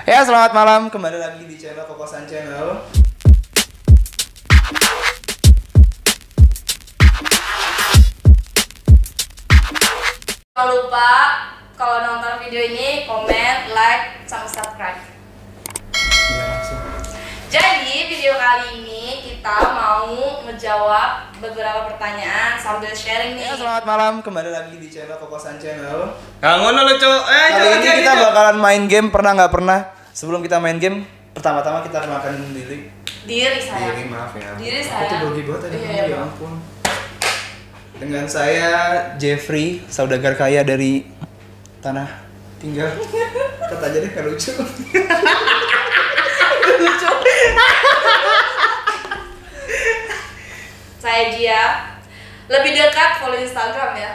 Ya, selamat malam. Kembali lagi di channel Kokosan Channel. Jangan lupa kalau nonton video ini, komen, like, sama subscribe. Ya, langsung. Jadi video kali ini kita mau menjawab beberapa pertanyaan sambil sharing nih. Ya, selamat malam. Kembali lagi di channel Kokosan Channel. Ngono lu, Cuk. Kali ini kita bakalan main game pernah nggak pernah. Sebelum kita main game, pertama-tama kita kenalkan diri. Diri saya. Diri, maaf ya. Diri Aku saya. tuh grogi banget tadi. Iya, Ya ampun. Dengan saya Jeffrey, saudagar kaya dari tanah tinggal. Kata aja deh kalau lucu. Lucu. Saya Gia. Lebih dekat follow Instagram ya.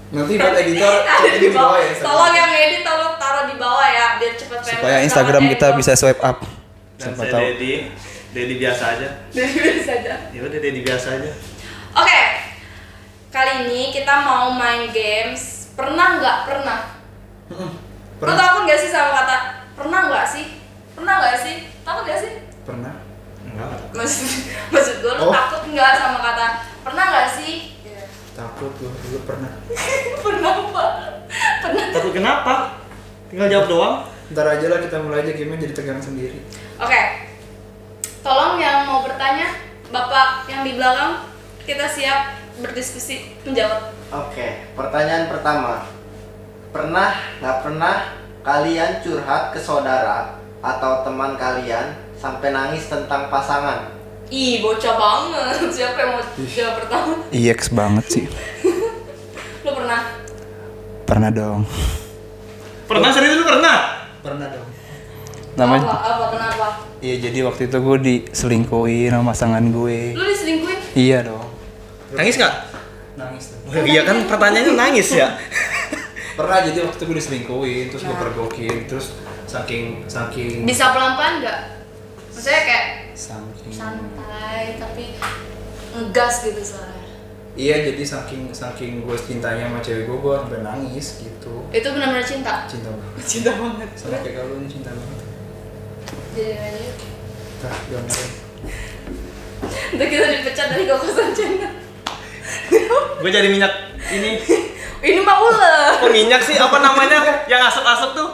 Nanti buat editor cek di bawah ya. Tolong yang edit tolong taruh di bawah ya biar cepet famous. Supaya Instagram kita bisa swipe up. Dan Siapa saya tahu. Dedi biasa aja. Dari saja. Ya udah Dedi biasa aja. Oke, kali ini kita mau main games. Pernah nggak pernah? Lo takut nggak sih sama kata pernah nggak sih? Pernah nggak sih? Takut nggak sih? Pernah? Enggak. Maksud gue lo Oh. takut nggak sama kata pernah nggak sih? Takut gue dulu pernah. Pernah apa? Pernah. Takut kenapa? Tinggal jawab doang. Ntar aja lah kita mulai aja game jadi tegang sendiri. Oke, tolong yang mau bertanya, bapak yang di belakang, kita siap berdiskusi menjawab. Oke, pertanyaan pertama. Pernah nggak pernah kalian curhat ke saudara atau teman kalian sampai nangis tentang pasangan? Ih, bocah banget. Siapa yang mau jawab pertama? EX banget sih. Lo pernah? Pernah dong. Pernah serius lu pernah? Pernah dong. Namanya? Apa? Kenapa? Iya, jadi waktu itu gue diselingkuhin sama pasangan gue. Lu diselingkuhin? Iya dong. Nangis nggak? Nangis tuh. Oh, iya kan pertanyaannya nangis ya. Pernah, jadi waktu itu gue diselingkuhin, terus gue pergokin, terus saking Bisa pelan-pelan nggak? Maksudnya kayak saking santai tapi ngegas gitu soalnya. Iya, jadi saking gue cintanya sama cewek gue sampai nangis gitu. Itu benar-benar cinta. Cinta banget. Cinta banget. Sama kayak kalau ini cinta banget. Jadi aja. Tah, gambarin. Udah kita dipecat dari Kokosan Channel. Gue jadi minyak ini. Ini mah ulah. Kok minyak sih? Apa namanya? Yang asap-asap tuh?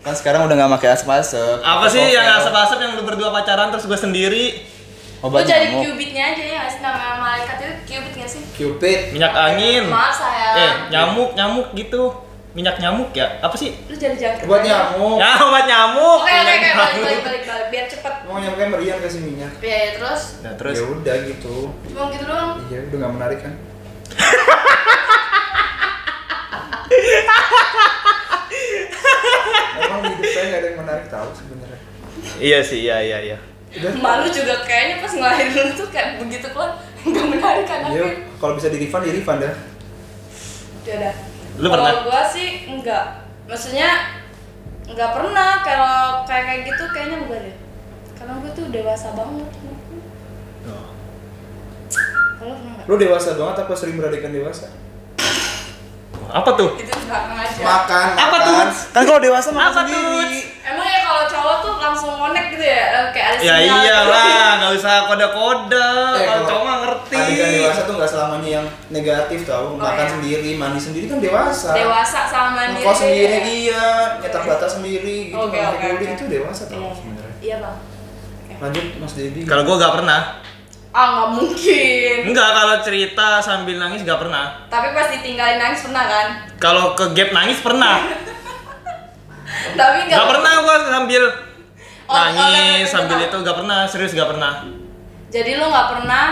Kan sekarang udah gak pakai asap-asap. Apa sih yang asap-asap yang lu berdua pacaran terus gue sendiri? Lo Obat jadi nyamuk. Cubitnya aja ya nggak sih, nama malaikat itu Cubit nggak sih? Cupid. Minyak angin. Maaf saya. Nyamuk gitu. Minyak nyamuk ya? Apa sih? Lu jadi jangan. Obat nyamuk. Ya, obat nyamuk. Oke Minyak balik nyamuk. biar cepet. Mau nyamuknya meriang kasih minyak. Ya terus Nah, terus Ya udah gitu. cuma gitu doang. Iya, udah gak menarik kan? Emang hidup saya gak ada yang menarik tahu sebenarnya. Iya sih, iya. Udah. Malu juga kayaknya pas ngelahirin tuh kayak begitu keluar nggak menarik kan Iya, akhirnya. kalau bisa di refund dah. Ya udah. Lu pernah? Kalau gua sih enggak. Maksudnya enggak pernah kalau kayak gitu kayaknya enggak deh. Karena gua tuh dewasa banget. Oh. Kalau pernah enggak? Lu dewasa banget apa sering beradakan dewasa? Apa tuh? Itu belakang aja. Makan. Apa tuh? Kan kalau dewasa makan Apa tuh? sendiri. Emang ya kalau cowok tuh langsung connect gitu ya? Kayak ada Ya sinyal iyalah, gitu. nggak usah kode-kode. Kalau kalau cowok mah ngerti. Adegan dewasa tuh nggak selamanya yang negatif tau. Makan iya. sendiri, mandi sendiri kan dewasa. Dewasa sama mandiri. Ngekos sendiri beda ya? iya, nyetak bata sendiri gitu. Oke, pakai oke, guling oke. itu dewasa tau Iya. sebenarnya. Iya bang. Lanjut Mas Dedi. Kalau gua nggak pernah. Ah nggak mungkin. Enggak, kalau cerita sambil nangis nggak pernah. Tapi pas ditinggalin nangis pernah kan? Kalau ke gap nangis pernah. Tapi Nggak pernah gua sambil Oh, nangis nggak sambil pernah. itu nggak pernah, serius nggak pernah. Jadi lo nggak pernah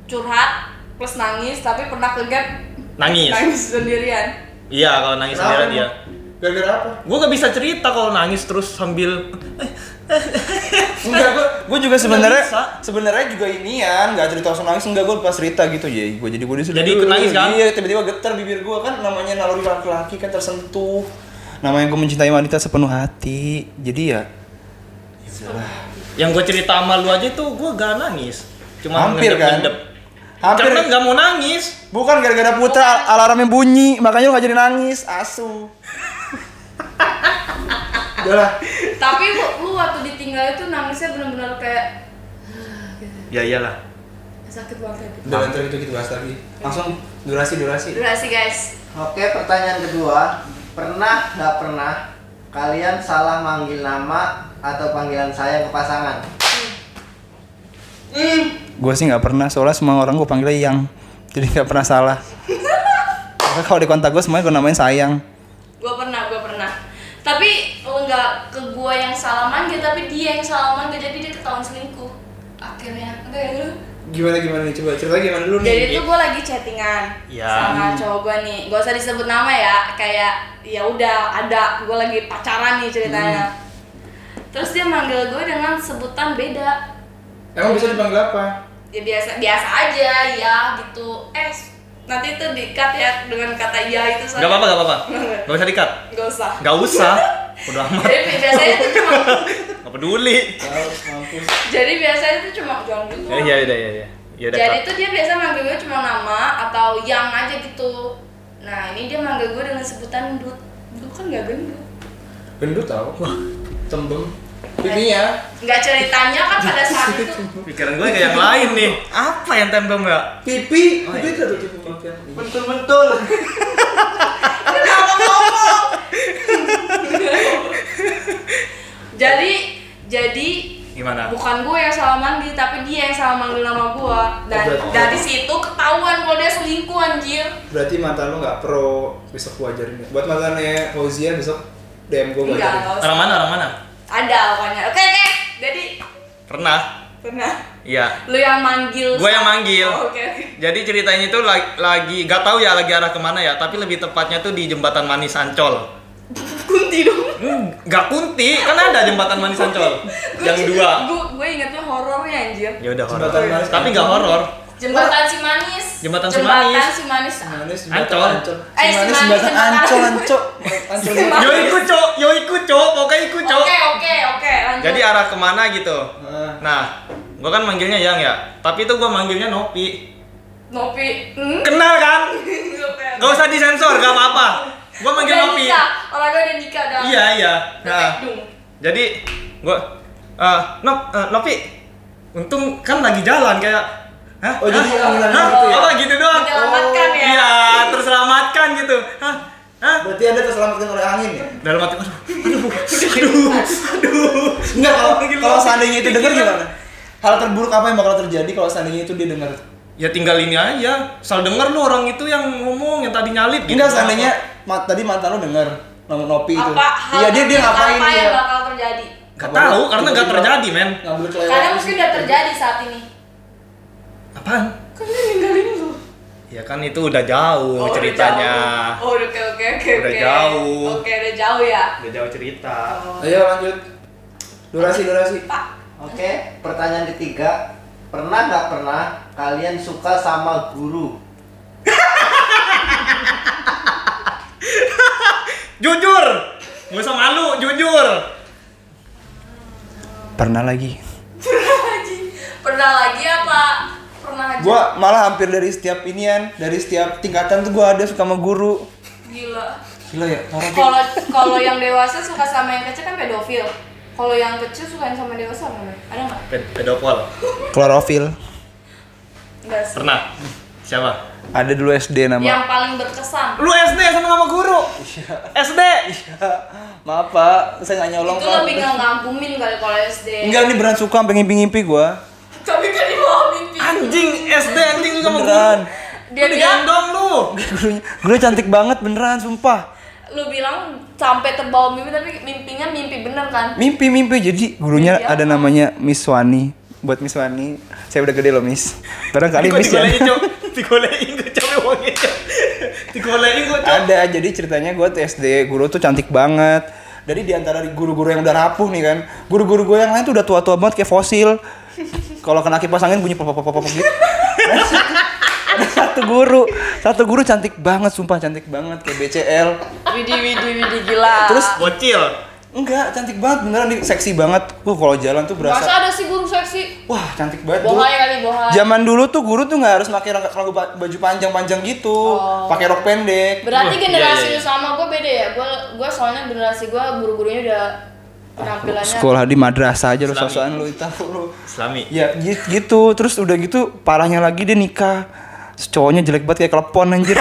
curhat plus nangis tapi pernah ke gap Nangis. nangis sendirian. Iya, kalau nangis Kenapa sendirian emang? dia. Gara-gara apa? Gua nggak bisa cerita kalau nangis terus sambil Enggak, gue juga sebenarnya bisa. sebenarnya juga inian, nggak cerita langsung nangis, enggak, gue pas cerita gitu ya, gue jadi Jadi ikut nangis kan? Iya, tiba-tiba getar bibir gue, kan namanya naluri laki-laki kan tersentuh, namanya gue mencintai wanita sepenuh hati, jadi ya yang gue cerita sama lu aja tuh gua gak nangis. Cuma Hampir kan? ngendep-ngendep. hampir Karena nggak mau nangis. bukan gara-gara Putra alarmnya bunyi, makanya lu nggak jadi nangis, asu. Udahlah. Tapi lu waktu ditinggal itu nangisnya bener-bener kayak Ya iyalah. sakit banget. Udah bentar itu kita bahas lagi. Langsung durasi. Durasi guys. Oke, pertanyaan kedua. Pernah nggak pernah kalian salah manggil nama atau panggilan sayang ke pasangan? Gue sih nggak pernah, soalnya semua orang gue panggilnya yang, jadi nggak pernah salah. Karena kalau di kontak gue semuanya gue namain sayang. Gue pernah. Tapi enggak ke gue yang salah manggil, tapi dia yang salah manggil, jadi dia ketahuan selingkuh. Akhirnya, enggak ya lu? Gimana nih? Coba cerita gimana dulu nih? Jadi itu gue lagi chattingan Ya. sama cowok gue nih, gak usah disebut nama ya, kayak ya udah ada, gue lagi pacaran nih ceritanya. Terus dia manggil gue dengan sebutan beda. Emang bisa dipanggil apa? Ya biasa aja ya gitu. Nanti tuh di-cut ya dengan kata iya itu. Gak apa-apa. Gak usah di-cut. Gak usah. Udah amat. Jadi biasanya tuh cuma Gak peduli. Mampus. jadi biasanya tuh cuma jangan gitu. Iya. Ya udah. Jadi tuh dia biasa manggil gue cuma nama atau yang aja gitu. Nah ini dia manggil gue dengan sebutan gendut. Gue kan gak gendut. Gendut tau? Tembem. Pipinya. Nggak ceritanya kan pada saat itu. Pikiran gue kayak yang lain nih. Apa yang tembem ya? Pipi. Oh, Pipi iya. tuh tipe makan. Betul. Kenapa ngomong? Jadi Gimana? bukan gue yang salah manggil, tapi dia yang salah manggil nama gue. Dan berarti- dari situ ketahuan kalau dia selingkuh anjir. Berarti mantan lu nggak pro, besok gua ajarin ya. Buat mantannya Fauzia besok DM gua Enggak, ajarin. nggak usah. Orang mana? Ada pokoknya. Oke. Jadi Pernah. Iya. lu yang manggil. Gue yang manggil. Oh, oke. Jadi ceritanya itu lagi gak tahu ya lagi arah kemana ya, tapi lebih tepatnya tuh di Jembatan Manis Ancol. Kunti dong. Gak kunti, kan ada Jembatan Manis Ancol. Yang dua. Gue ingetnya horornya anjir. Ya udah horor. Jembatan Manis Tapi gak Ancol. horor. Jembatan si manis. Jembatan si Manis. Si manis. Manis, Ancol. Ancol. Eh, Si Manis, si Manis, jembatan jembatan Ancol, Ancol. Ancol. Yo ikut cok, pokoknya ikut cok. Oke, lanjut. Jadi arah kemana gitu. Nah, Nah, gua kan manggilnya Yang ya, tapi itu gua manggilnya Nopi. Nopi. Kenal kan? Oke. Gak usah disensor, gak apa-apa. Gua manggil Udah Nopi. nikah. Orang gue udah nikah dah. Iya. Udah Nah, tekdung. jadi gua Nopi. Untung kan lagi jalan kayak hah? Oh, jadi panggilan Hah? gitu ya? Apa gitu doang? Menyelamatkan ya. Iya, terselamatkan gitu. Hah? berarti Anda terselamatkan oleh angin ya? Dalam hati aduh. Enggak, Manggil kalau Nopi. seandainya itu dengar Pikiran. gimana? Hal terburuk apa yang bakal terjadi kalau seandainya itu dia dengar? Ya tinggal ini aja. Asal denger lu orang itu yang ngomong yang tadi nyalip gitu. Enggak, seandainya tadi mantan lu dengar nama Nopi itu. Apa hal Iya, dia ngapain apa dia? yang bakal terjadi? Gak tahu karena gak terjadi, men. Ngambil kelewat. Karena mungkin udah terjadi saat ini. Apaan? Kan dia ninggalin lu. Ya kan itu udah jauh Oh, udah ceritanya. jauh. Oh, oke. Udah jauh. Oke, udah jauh ya. Udah jauh cerita. Oh. Ayo lanjut. Durasi. Pak, Oke, pertanyaan ketiga. Pernah nggak pernah kalian suka sama guru? Jujur. Gak usah malu, jujur. Pernah lagi. pernah lagi apa? Pernah aja. Gua malah hampir dari setiap dari setiap tingkatan tuh gua ada suka sama guru. Gila. Gila ya, parah. Kalau yang dewasa suka sama yang kecil kan pedofil. Kalau yang kecil suka yang sama dewasa apa? Ada nggak? Pedofil. Klorofil. Enggak sih. Pernah. Siapa? Ada dulu SD nama. Yang paling berkesan. Lu SD sama sama guru. SD. Maaf Pak, saya nggak nyolong Itu Pak. lebih nggak ngagumin kali kalau SD. Enggak, ini beneran suka sampai ngimpi-ngimpi gua. Tapi kan di bawah mimpi. Anjing SD anjing lu sama Beneran. guru. Dia Lu bilang, digendong lu. Gurunya cantik banget beneran, sumpah. lu bilang sampai terbawa mimpi tapi mimpinya mimpi bener kan? Mimpi. Jadi gurunya Mimpi apa? ada namanya Miss Wani. Buat Miss Wani, saya udah gede loh Miss. Barangkali Miss ya. Digolein gue capek wongnya. Digolein gue capek. Ada, jadi ceritanya gue tuh SD, guru tuh cantik banget. Dari diantara guru-guru yang udah rapuh nih kan, guru-guru gue yang lain tuh udah tua-tua banget kayak fosil. Kalau kena kipas angin bunyi pop gitu. Ada satu guru cantik banget, sumpah cantik banget kayak BCL. Widih gila. Terus Bocil. enggak, cantik banget beneran, nih seksi banget. Kalau jalan tuh berasa, masa ada sih guru seksi? wah cantik banget. Dulu, Bohai kali bohai. zaman dulu tuh guru tuh nggak harus pakai baju panjang-panjang gitu, Oh. pakai rok pendek. Berarti Wah, generasi iya. lu sama gue beda ya? Gue soalnya generasi gue guru-gurunya udah penampilannya. Sekolah di madrasah aja lu Islami. sosokan lu tahu lu. Islami. Ya gitu, terus udah gitu parahnya lagi dia nikah. Cowoknya jelek banget kayak klepon anjir.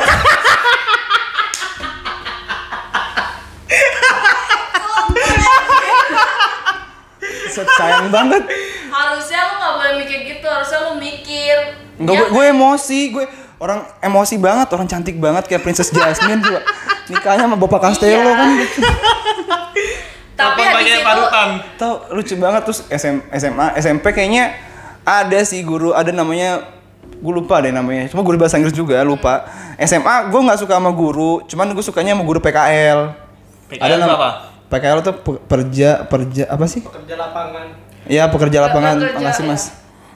Sayang banget. Harusnya lu nggak boleh mikir gitu, harusnya lu mikir. Enggak, gue emosi, gue orang emosi banget, orang cantik banget kayak Princess Jasmine juga. Nikahnya sama Bapak Castello Iya. kan. Tapi Apa habis pakai itu parutan? Tahu lucu banget terus SMA, SMP kayaknya ada sih guru, ada namanya gue lupa deh namanya. Cuma guru bahasa Inggris juga lupa. SMA gue nggak suka sama guru, cuman gue sukanya sama guru PKL. PKL itu apa? PKL itu pekerja apa sih? Pekerja lapangan. Iya pekerja lapangan, Pekerja, makasih ya. Mas.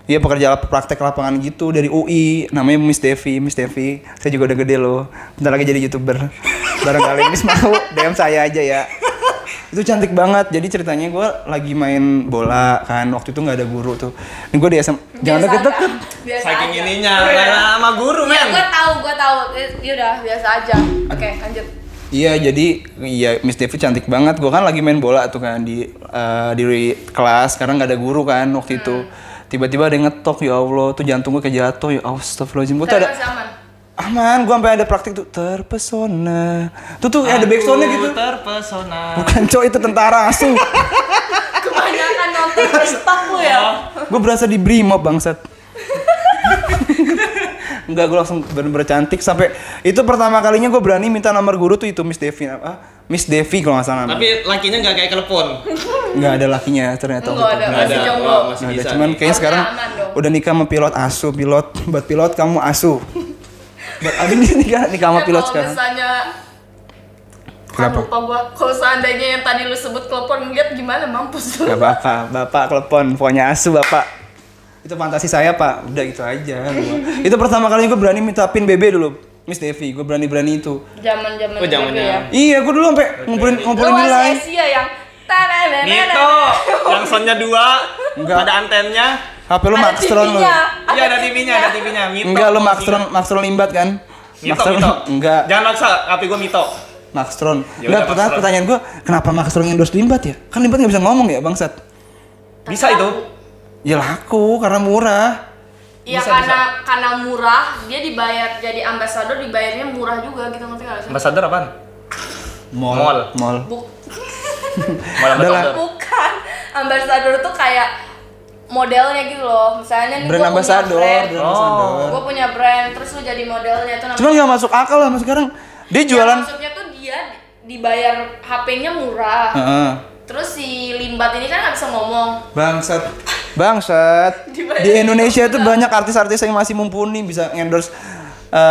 Iya pekerja praktek lapangan gitu dari UI, namanya Miss Devi. Saya juga udah gede loh, bentar lagi jadi YouTuber. Barangkali Miss mau DM saya aja ya. Itu cantik banget. Jadi ceritanya gue lagi main bola kan, waktu itu nggak ada guru tuh. Ini gue di SM, jangan biasa deket-deket. aja. Biasa Saking aja. ininya, karena sama guru Iya, men. gue tahu. Ya udah, biasa aja. Oke, lanjut. Iya jadi iya Miss Devi cantik banget. Gue kan lagi main bola tuh kan di kelas. Sekarang nggak ada guru kan waktu itu. Tiba-tiba ada yang ngetok, ya Allah, tuh jantung gue kayak jatuh, ya astagfirullahaladzim. Gue tuh Tapi ada masih aman. aman, gue sampai ada praktik tuh terpesona. Tuh ada backsoundnya gitu. Terpesona. Bukan cowok itu tentara asuh. Kebanyakan nonton TikTok lu ya. Gue berasa di Brimob bangsat. Enggak, gue langsung bener-bener cantik sampai itu pertama kalinya gue berani minta nomor guru tuh itu Miss Devi Miss Devi kalau nggak salah namanya. Tapi lakinya nggak kayak telepon. Nggak ada lakinya ternyata. Nggak waktu ada, itu. masih jomblo. Wah, masih Nggak ada, bisa. cuman nih. kayaknya sekarang Aman dong. udah nikah sama pilot asuh, buat pilot kamu asuh. Abis ini nikah sama pilot Kalau sekarang. misalnya Kenapa? lupa gua. Kalau seandainya yang tadi lu sebut telepon ngeliat gimana mampus lu. Gak apa-apa, bapak telepon, pokoknya asuh bapak. Itu fantasi saya pak, udah gitu aja. Itu pertama kali gue berani minta pin BB dulu, Miss Devi, gue berani itu. Zaman-zaman Oh, zamannya. ya. Iya, gue dulu sampai ngumpulin Lu nilai. masih Asia yang tananana. Mito, yang soundnya 2, Enggak. ada antennya. HP lu Ada Maxtron lu. TV-nya. Iya ada TV-nya, ada TV-nya. Mito. Enggak, lu Maxtron limbat kan? Mito, Mito. Enggak, Jangan maksa, HP gue Mito. Maxtron. Ya Enggak, udah, Maxtron. pertanyaan gue, kenapa Maxtron endorse limbat ya? Kan limbat nggak bisa ngomong ya, bangsat. Bisa itu. Ya laku karena murah. Iya Bisa, karena murah, dia dibayar jadi ambasador, dibayarnya murah juga gitu, ngerti nggak sih? Ambassador apaan? Mall. Buk- Malah Udah lah. ambassador. Bukan, ambasador tuh kayak modelnya gitu loh. Misalnya nih Brand ambassador, gue punya brand, terus lu jadi modelnya tuh namanya. Cuman nggak masuk akal lah mas sekarang. Dia jualan. Maksudnya tuh dia dibayar HP-nya murah. Heeh. Terus si Limbat ini kan nggak bisa ngomong. Bangsat. Dibayar Di Indonesia tuh banyak artis-artis yang masih mumpuni bisa endorse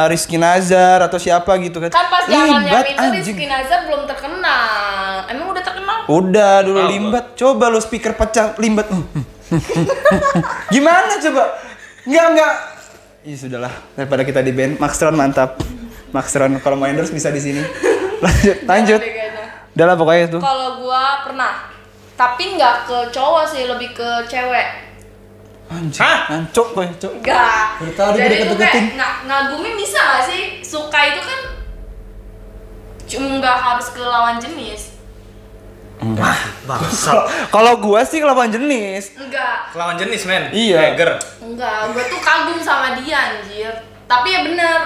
Rizky Nazar atau siapa gitu kan. Kan pas zamannya Limbat, itu anjing. Rizky Nazar belum terkenal. Emang udah terkenal? Udah dulu Tahu, limbat. Coba lu speaker pecah limbat. Gimana coba? Enggak. Ih sudahlah, daripada kita di band. Maxtron mantap. Maxtron kalau mau endorse bisa di sini. Lanjut. Jangan deh kayaknya. Udah lah pokoknya itu. Kalau gua pernah, tapi nggak ke cowok sih, lebih ke cewek. Anjing. Hah? Ancok gue, cok. Enggak. Dari tadi gue Jadi tuh deket-deketin. kayak ngagumin bisa gak sih? Suka itu kan cuma nggak harus ke lawan jenis. Enggak. Bangsat. Kalau gua sih lawan jenis. Enggak. Lawan jenis men. Iya. Tiger. Enggak, gua tuh kagum sama dia anjir. Tapi ya bener,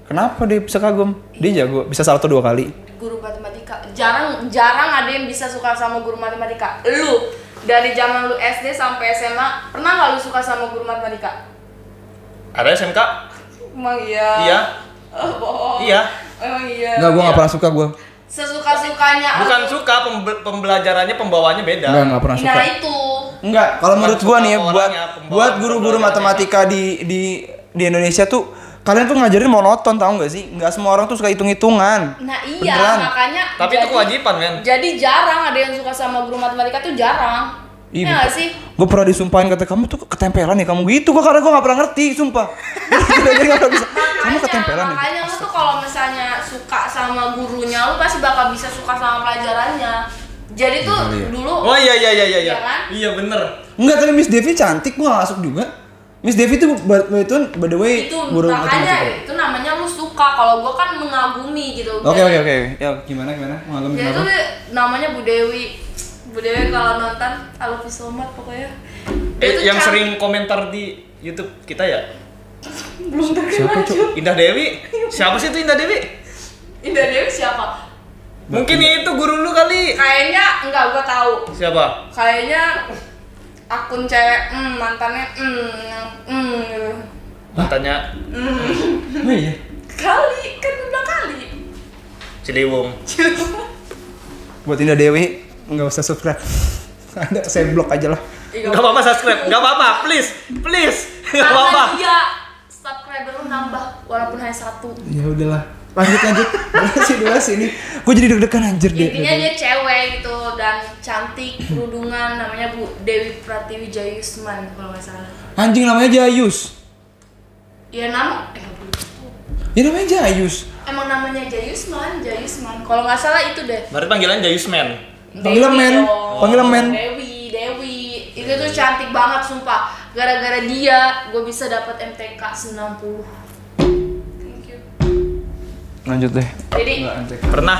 Kenapa dia bisa kagum? Dia jago, bisa salto 2 kali. guru matematika. Jarang ada yang bisa suka sama guru matematika. Lu dari zaman lu SD sampai SMA pernah nggak lu suka sama guru matematika? Ada SMK? Emang iya. Iya. Oh, bohong. Iya. Emang iya. Enggak, gua Iya. enggak pernah suka gua. Sesuka-sukanya. Bukan suka, pembelajarannya, pembawaannya beda. Enggak pernah suka. Nah itu. Enggak, kalau menurut gua nih ya Suka buat orangnya, pembawaan buat guru-guru pembelajarannya. matematika di Indonesia tuh kalian tuh ngajarin monoton tahu nggak sih? Nggak semua orang tuh suka hitung-hitungan. Nah iya, Beneran. makanya. Tapi itu kewajiban men. Jadi jarang ada yang suka sama guru matematika tuh jarang. Iya, Ya nggak sih? Gue pernah disumpahin kata kamu tuh ketempelan ya kamu gitu. Gue karena gue nggak pernah ngerti, sumpah. Jadi nggak pernah bisa. Kamu ketempelan ya. Makanya lu tuh kalau misalnya suka sama gurunya, lu pasti bakal bisa suka sama pelajarannya. Jadi tuh Iya. dulu. Oh iya. Iya kan? Iya bener. Enggak, tapi Miss Devi cantik, gue nggak masuk juga. Miss Devi tuh by the way Itu guru makanya matematika. itu namanya lu suka. Kalau gua kan mengagumi gitu. Oke. Ya gimana? Mengagumi Jadi kenapa? tuh namanya Bu Dewi. Bu Dewi kalau nonton, I love you so much pokoknya. Dia tuh Yang cantik. sering komentar di YouTube kita ya? Belum Siapa, terkenal. Cuk? Indah Dewi. Siapa sih itu Indah Dewi? Indah Dewi siapa? Mungkin itu guru lu kali. Kayaknya enggak, gua tahu. Siapa? Kayaknya akun cewek, mantannya, gitu. Tanya Oh iya. Kali, kan gua bilang kali. Ciliwung. Buat Indah Dewi nggak usah subscribe. Ada saya blok aja lah. Gak apa-apa subscribe, gak apa-apa, please, gak Karena apa-apa. dia subscriber lu nambah walaupun hanya 1. Ya udahlah. Lanjut. Durasi ini. Gue jadi deg-degan anjir deh. Intinya dia cewek gitu dan cantik, kerudungan, namanya Bu Dewi Pratiwi Jayusman kalau nggak salah. Anjing namanya Jayus. Ya nggak boleh. Ya namanya Jayus. Emang namanya Jayusman. Kalau nggak salah itu deh. Berarti panggilan Jayusman. Panggilan Dewi men. dong. Panggilan men. Dewi. Itu tuh cantik banget sumpah. Gara-gara dia, gue bisa dapat MTK 90. Thank you. Lanjut deh. Jadi Pernah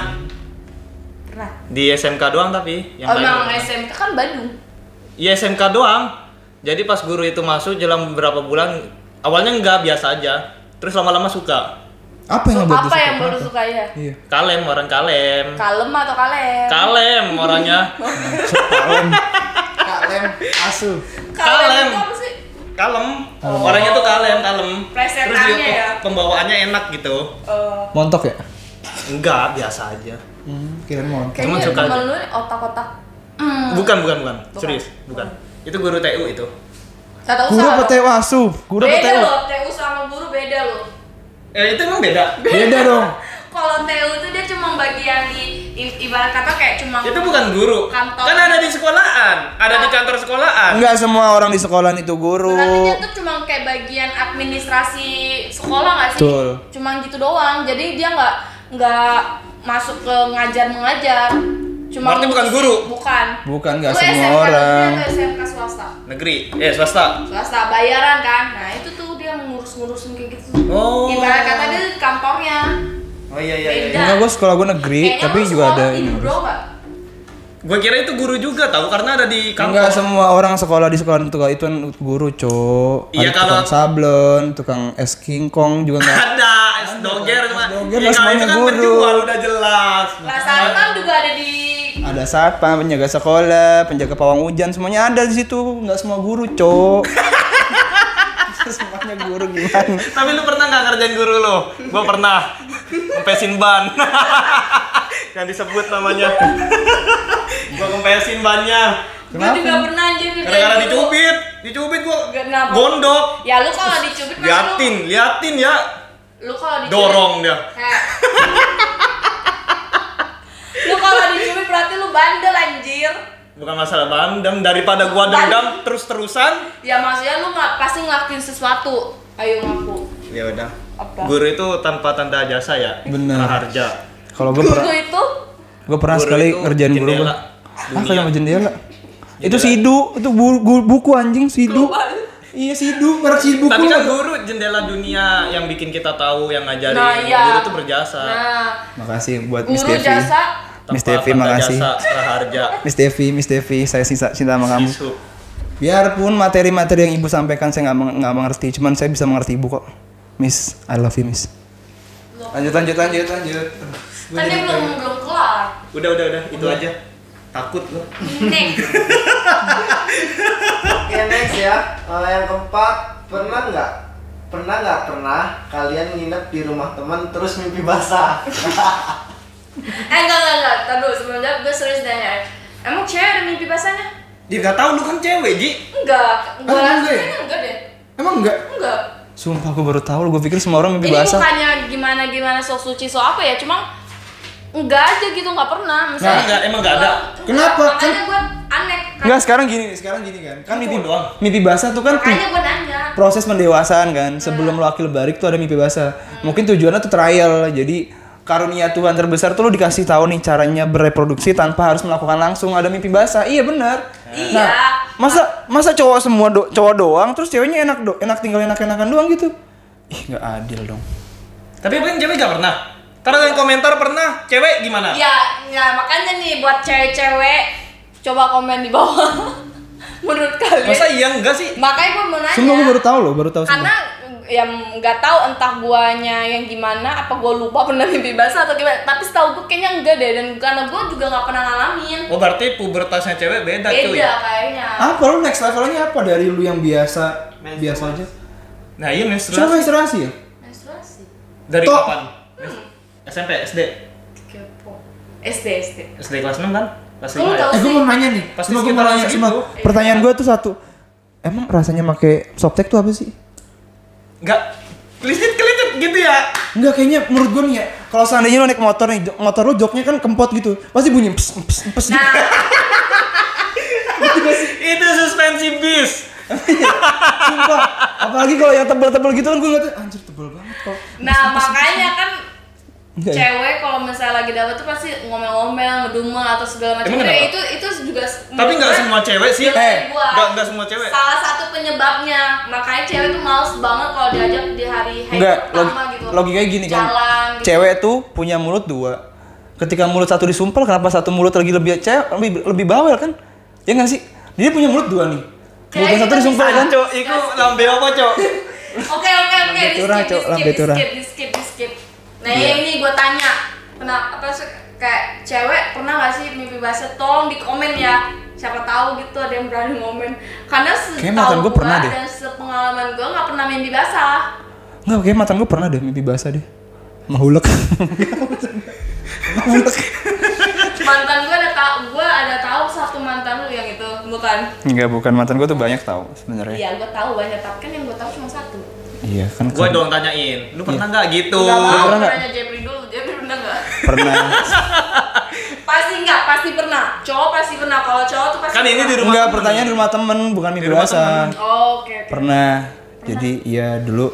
pernah. di SMK doang tapi yang lain Emang belum. SMK kan Bandung. Iya SMK doang. Jadi pas guru itu masuk dalam beberapa bulan, awalnya enggak biasa aja. Terus lama-lama suka. Apa yang buat Apa yang baru suka ya? Iya. Kalem, orang kalem. Kalem atau kalem? Kalem orangnya. Kalem asu. Kalem. Itu apa sih? Kalem. Orangnya tuh kalem. Presetannya Terus dia ya? pembawaannya enak gitu. Montok ya? Enggak, biasa aja. Kirain montok. Cuman Kayaknya suka temen aja. lu otak-otak. Bukan. Serius, bukan. Itu guru TU itu. Kata Guru usaha apa loh. TU asu? Guru apa Beda TU? loh, TU sama guru beda loh. Itu emang beda. Beda dong. Kalau TU itu dia cuma bagian di ibarat kata kayak cuma Itu bukan guru. Kantor. Kan ada di sekolahan, ada di kantor sekolahan. Enggak semua orang di sekolah itu guru. Berarti dia tuh cuma kayak bagian administrasi sekolah nggak sih? Betul. Cuma gitu doang. Jadi dia nggak masuk ke mengajar. Cuma Berarti bukan guru? Bukan. Bukan, nggak Lu semua SMK orang. negeri atau SMK swasta? Negeri, swasta. Swasta bayaran kan. Nah, itu tuh dia ngurus-ngurusin kayak gitu. Oh. Ibarat kata dia di kantornya. Oh iya. Beda. Enggak, gue sekolah gue negeri, Kayaknya tapi lu juga sekolah ada di ini. Bro, Pak. Gue kira itu guru juga tahu karena ada di kantor. Enggak semua orang sekolah di sekolah itu kan guru, Cok. Iya, Ada kalau- tukang sablon, tukang es King Kong juga enggak. Ada es doger cuma. doger Ya, lah, kalau semuanya itu kan guru. penjual udah jelas. Lah satpam juga ada di Ada satpam, penjaga sekolah, penjaga pawang hujan, semuanya ada di situ. Enggak semua guru, Cok. Semuanya guru gimana? Tapi lu pernah nggak ngerjain guru lu? Gua pernah. Kempesin ban. Yang disebut namanya. Gua kempesin bannya. Gue juga pernah anjir Gara-gara ngerjain guru. dicubit gua Kenapa? gondok. Ya lu kalau dicubit kan Liatin ya. lu kalau dicubit Dorong dia. Lu kalau dicubit berarti lu bandel anjir. Bukan masalah bandem, daripada gua dendam terus-terusan. Ya maksudnya lu pasti ngelakuin sesuatu. Ayo ngaku. Ya udah. Apa? Guru itu tanpa tanda jasa ya. Bener. Praharja. Kalau gue Guru pernah, itu gue pernah Guru sekali itu ngerjain guru gue. jendela Apa dunia. nama jendela? Itu sidu, itu buku anjing sidu. Iya sidu, merek sidu buku. Tapi kan guru jendela dunia yang bikin kita tahu, yang ngajarin. Nah, iya. Guru itu berjasa. Nah, Makasih buat Miss guru Devi. jasa Miss Tanpa Devi, tanda makasih. Jasa, praharja. Miss Devi, saya cinta sama kamu. Isu. Biarpun materi-materi yang ibu sampaikan saya nggak mengerti, cuman saya bisa mengerti ibu kok. Miss, I love you, Miss. Lanjut. kan dia belum kelar. Udah, itu aja. Takut lo. Nih, Oke, next ya. Yang keempat, pernah kalian nginep di rumah teman terus mimpi basah? enggak. Tadi dulu sebelumnya gue serius nanya. Emang cewek ada mimpi basahnya? Dia nggak tahu lu kan cewek, Ji. Enggak. Gue Ah, rasa enggak ya? kayaknya enggak deh. Emang enggak? Enggak. Sumpah aku baru tahu, gue pikir semua orang mimpi Ini basah. bukannya gimana sok suci sok apa ya, cuma enggak aja gitu, enggak pernah. Misalnya Emang nggak ada. Kenapa? Makanya gue aneh. Enggak, sekarang gini kan. Kan mimpi doang. mimpi basah tuh kan Makanya gue nanya. proses pendewasaan kan. Sebelum lo akil balik tuh ada mimpi basah. Mungkin tujuannya tuh trial. Jadi karunia Tuhan terbesar tuh lo dikasih tahu nih caranya bereproduksi tanpa harus melakukan langsung. Ada mimpi basah. Iya benar. Iya. Nah, masa cowok semua cowok doang terus ceweknya enak tinggal enak-enakan doang gitu. Ih, nggak adil dong. Tapi apa yang cewek nggak pernah? Karena yang komentar pernah, cewek gimana? Ya makanya nih buat cewek-cewek Coba komen di bawah. Menurut kalian? Masa iya enggak sih? Makanya gue mau nanya. Semua gue baru tahu loh, baru tahu semua. Karena yang nggak tahu entah guanya yang gimana, apa gue lupa pernah mimpi basah atau gimana. Tapi setahu gue kayaknya enggak deh, dan karena gue juga nggak pernah ngalamin. Oh berarti pubertasnya cewek beda cuy. Beda kayaknya. Apa lu next levelnya apa dari lu yang biasa aja? Nah iya Coba menstruasi. menstruasi ya? Menstruasi. Dari Toh. kapan? SMP, SD. Kepo. SD. SD kelas 6 kan? Kelas Lu 5 ya? tahu Gue mau nanya nih. Pasti Cuma gue mau sekitar nanya segitu. cuma pertanyaan gue tuh satu. Emang rasanya pakai softtek tuh apa sih? Enggak. Kelilit gitu ya. Enggak, kayaknya menurut gue nih ya, kalau seandainya lu naik motor nih, motor lu joknya kan kempot gitu, pasti bunyi pes gitu. Nah, Itu suspensi bis. Sumpah, apalagi kalau yang tebel-tebel gitu kan gue ngeliatnya, anjir tebel banget kok. nah makanya kan Enggak ya? cewek kalau misalnya lagi dapet tuh pasti ngomel-ngomel, ngedumel atau segala macam. Emang Ya, kenapa? itu juga. Tapi nggak semua cewek sih. Nggak semua cewek. Salah satu penyebabnya, makanya cewek tuh males banget kalau diajak di hari Enggak, pertama gitu. logikanya gini kan. Jalan, gitu. Cewek tuh punya mulut dua. Ketika mulut satu disumpel, kenapa satu mulut lagi lebih bawel kan? Ya nggak sih? Dia punya mulut dua nih. Mulut yang satu kita disumpel bisa- kan? Cok, itu lambe apa cok? Oke, Lambe turah, Cok, lambe turah. di skip. Nah, Iya. ini gue tanya, kenapa sih kayak cewek pernah gak sih mimpi basah? Tolong di komen ya. Siapa tahu gitu ada yang berani ngomen. Karena Kayaknya mantan setahu gua pernah gua deh. dan sepengalaman gue nggak pernah mimpi basah. Enggak, kayak mantan gue pernah deh mimpi basah deh. Mahulek. Mahulek. Mantan gue ada tahu satu mantan lu yang itu, bukan? Enggak, bukan mantan gue tuh banyak tahu sebenarnya. Iya, gue tahu banyak, tapi kan yang gue tahu cuma satu. Iya kan. Gue dong tanyain, lu pernah nggak gitu? Gak mau, pernah nggak? nanya Jeffrey dulu. Jeffrey pernah nggak? Pernah. Pasti pernah. Cowok pasti pernah. Kalau cowok tuh pasti Kan ini pernah. di rumah Enggak, temen. pertanyaan di rumah temen, bukan mimpi Di rumah basah. Oh, oke. Pernah. Jadi iya dulu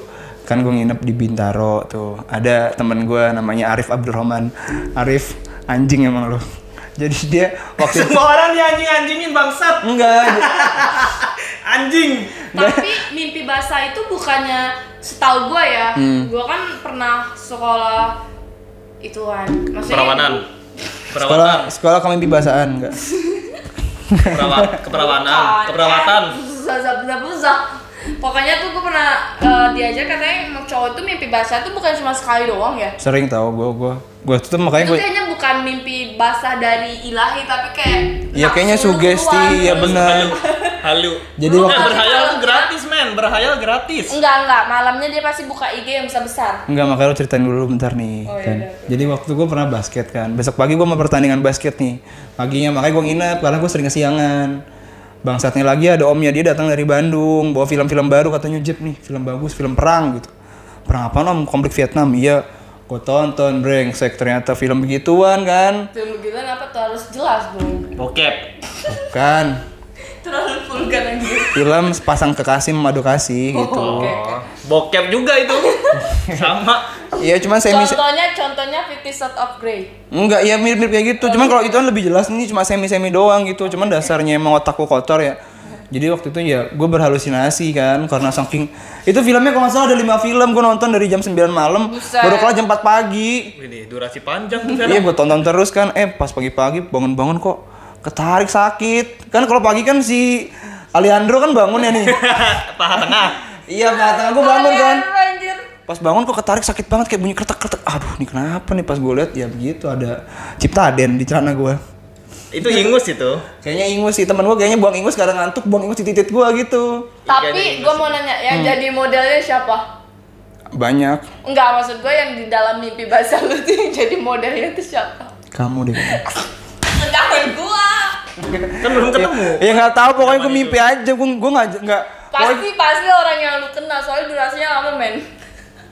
kan gue nginep di Bintaro tuh. Ada temen gue namanya Arif Abdurrahman. Arif anjing emang lo. Jadi dia waktu itu Semua orang anjingin bangsat. enggak. Anjing. Tapi mimpi basah itu bukannya setahu gua ya. Gua kan pernah sekolah ituan. Maksudnya Sekolah kamu mimpi basahan enggak? Keperawatan. Buzah. Pokoknya tuh gua pernah diajar katanya cowok tuh mimpi basah tuh bukan cuma sekali doang ya. Sering tahu gue tuh makanya Itu gue kayaknya bukan mimpi basah dari ilahi tapi kayak Iya, kayaknya nafsu lu sugesti, keluar ya terus. benar. Halu. Jadi waktu- berhayal tuh gratis men, berhayal gratis. Enggak, malamnya dia pasti buka IG yang besar. Enggak, makanya lo ceritain dulu bentar nih Oh, kan. iya, Jadi waktu gue pernah basket kan. Besok pagi gue mau pertandingan basket nih. Paginya makanya gue nginep karena gue sering kesiangan. Bangsatnya lagi ada omnya dia datang dari Bandung, bawa film-film baru katanya Jep nih, film bagus, film perang gitu. Perang apa nom? Konflik Vietnam. Iya. Gue tonton brengsek ternyata film begituan kan. Film begitu apa tuh harus jelas dong. Bokep. Bukan. Terlalu vulgar anjir. Film sepasang kekasih memadu kasih gitu. Oke. Bokep juga itu. Sama. Iya, cuman Contohnya 50 Shades of Grey. enggak, ya mirip-mirip kayak gitu. Cuman kalau itu kan lebih jelas, ini cuma semi-semi doang gitu. Cuman dasarnya emang otakku kotor ya. Jadi waktu itu ya gue berhalusinasi kan karena saking itu filmnya kalau nggak salah ada 5 film gue nonton dari jam 9 malam Buset. baru kelar jam 4 pagi. Ini durasi panjang tuh Iya, film. gue tonton terus kan. Pas pagi-pagi bangun-bangun kok ketarik sakit. Kan kalau pagi kan si Alejandro kan bangun ya nih. Paha tengah. Iya, tengah gue bangun kan. Anjir. Pas bangun kok ketarik sakit banget kayak bunyi kretek-kretek. Aduh, nih kenapa nih? Pas gue lihat ya begitu ada Ciptaden di celana gue. Itu ingus itu. Kayaknya ingus sih, teman gue kayaknya buang ingus karena ngantuk, buang ingus di titik gue gitu. Tapi gue mau nanya, yang jadi modelnya siapa? Banyak. Enggak, maksud gue yang di dalam mimpi basah lu tuh yang jadi modelnya itu siapa? Kamu deh. Jangan gua. Kan belum ketemu. Ya nggak tahu, pokoknya gue mimpi aja, gue nggak. Pasti orang yang lu kenal, soalnya durasinya lama men.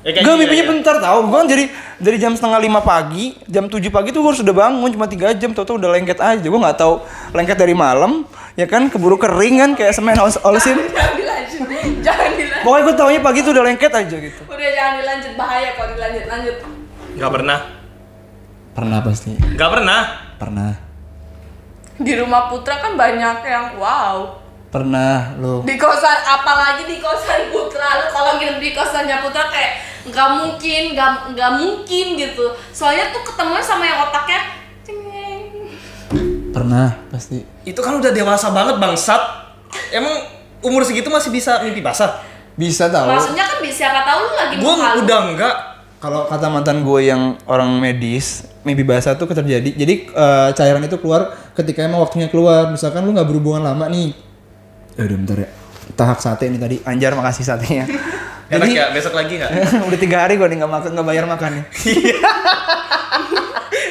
Ya, kayak Gue gini mimpinya ya. bentar tahu. Gue kan dari jam setengah 5 pagi, jam 7 pagi tuh gue harus udah bangun cuma 3 jam, tau-tau udah lengket aja. Gue nggak tahu lengket dari malam, ya kan keburu kering kan kayak semen olesin. Jangan dilanjut. Pokoknya gue taunya pagi tuh udah lengket aja gitu. Udah jangan dilanjut, bahaya kalau dilanjut. Nggak pernah. Pernah pasti. Nggak pernah. Pernah. Di rumah Putra kan banyak yang wow. Pernah lo. Di kosan, apalagi di kosan Putra, lu kalau nginep di kosannya Putra kayak nggak mungkin gitu. Soalnya tuh ketemu sama yang otaknya cengeng. Pernah pasti. Itu kan udah dewasa banget bangsat. Emang umur segitu masih bisa mimpi basah? Bisa tahu. Maksudnya kan siapa tahu lu lagi Gue halu. udah enggak. Kalau kata mantan gue yang orang medis, mimpi basah tuh terjadi. Jadi cairan itu keluar ketika emang waktunya keluar. Misalkan lu nggak berhubungan lama nih. Aduh bentar ya. Tahak sate nih tadi. Anjar makasih satenya. Enak ya, besok lagi nggak? Udah 3 hari gue nih nggak bayar makan nih.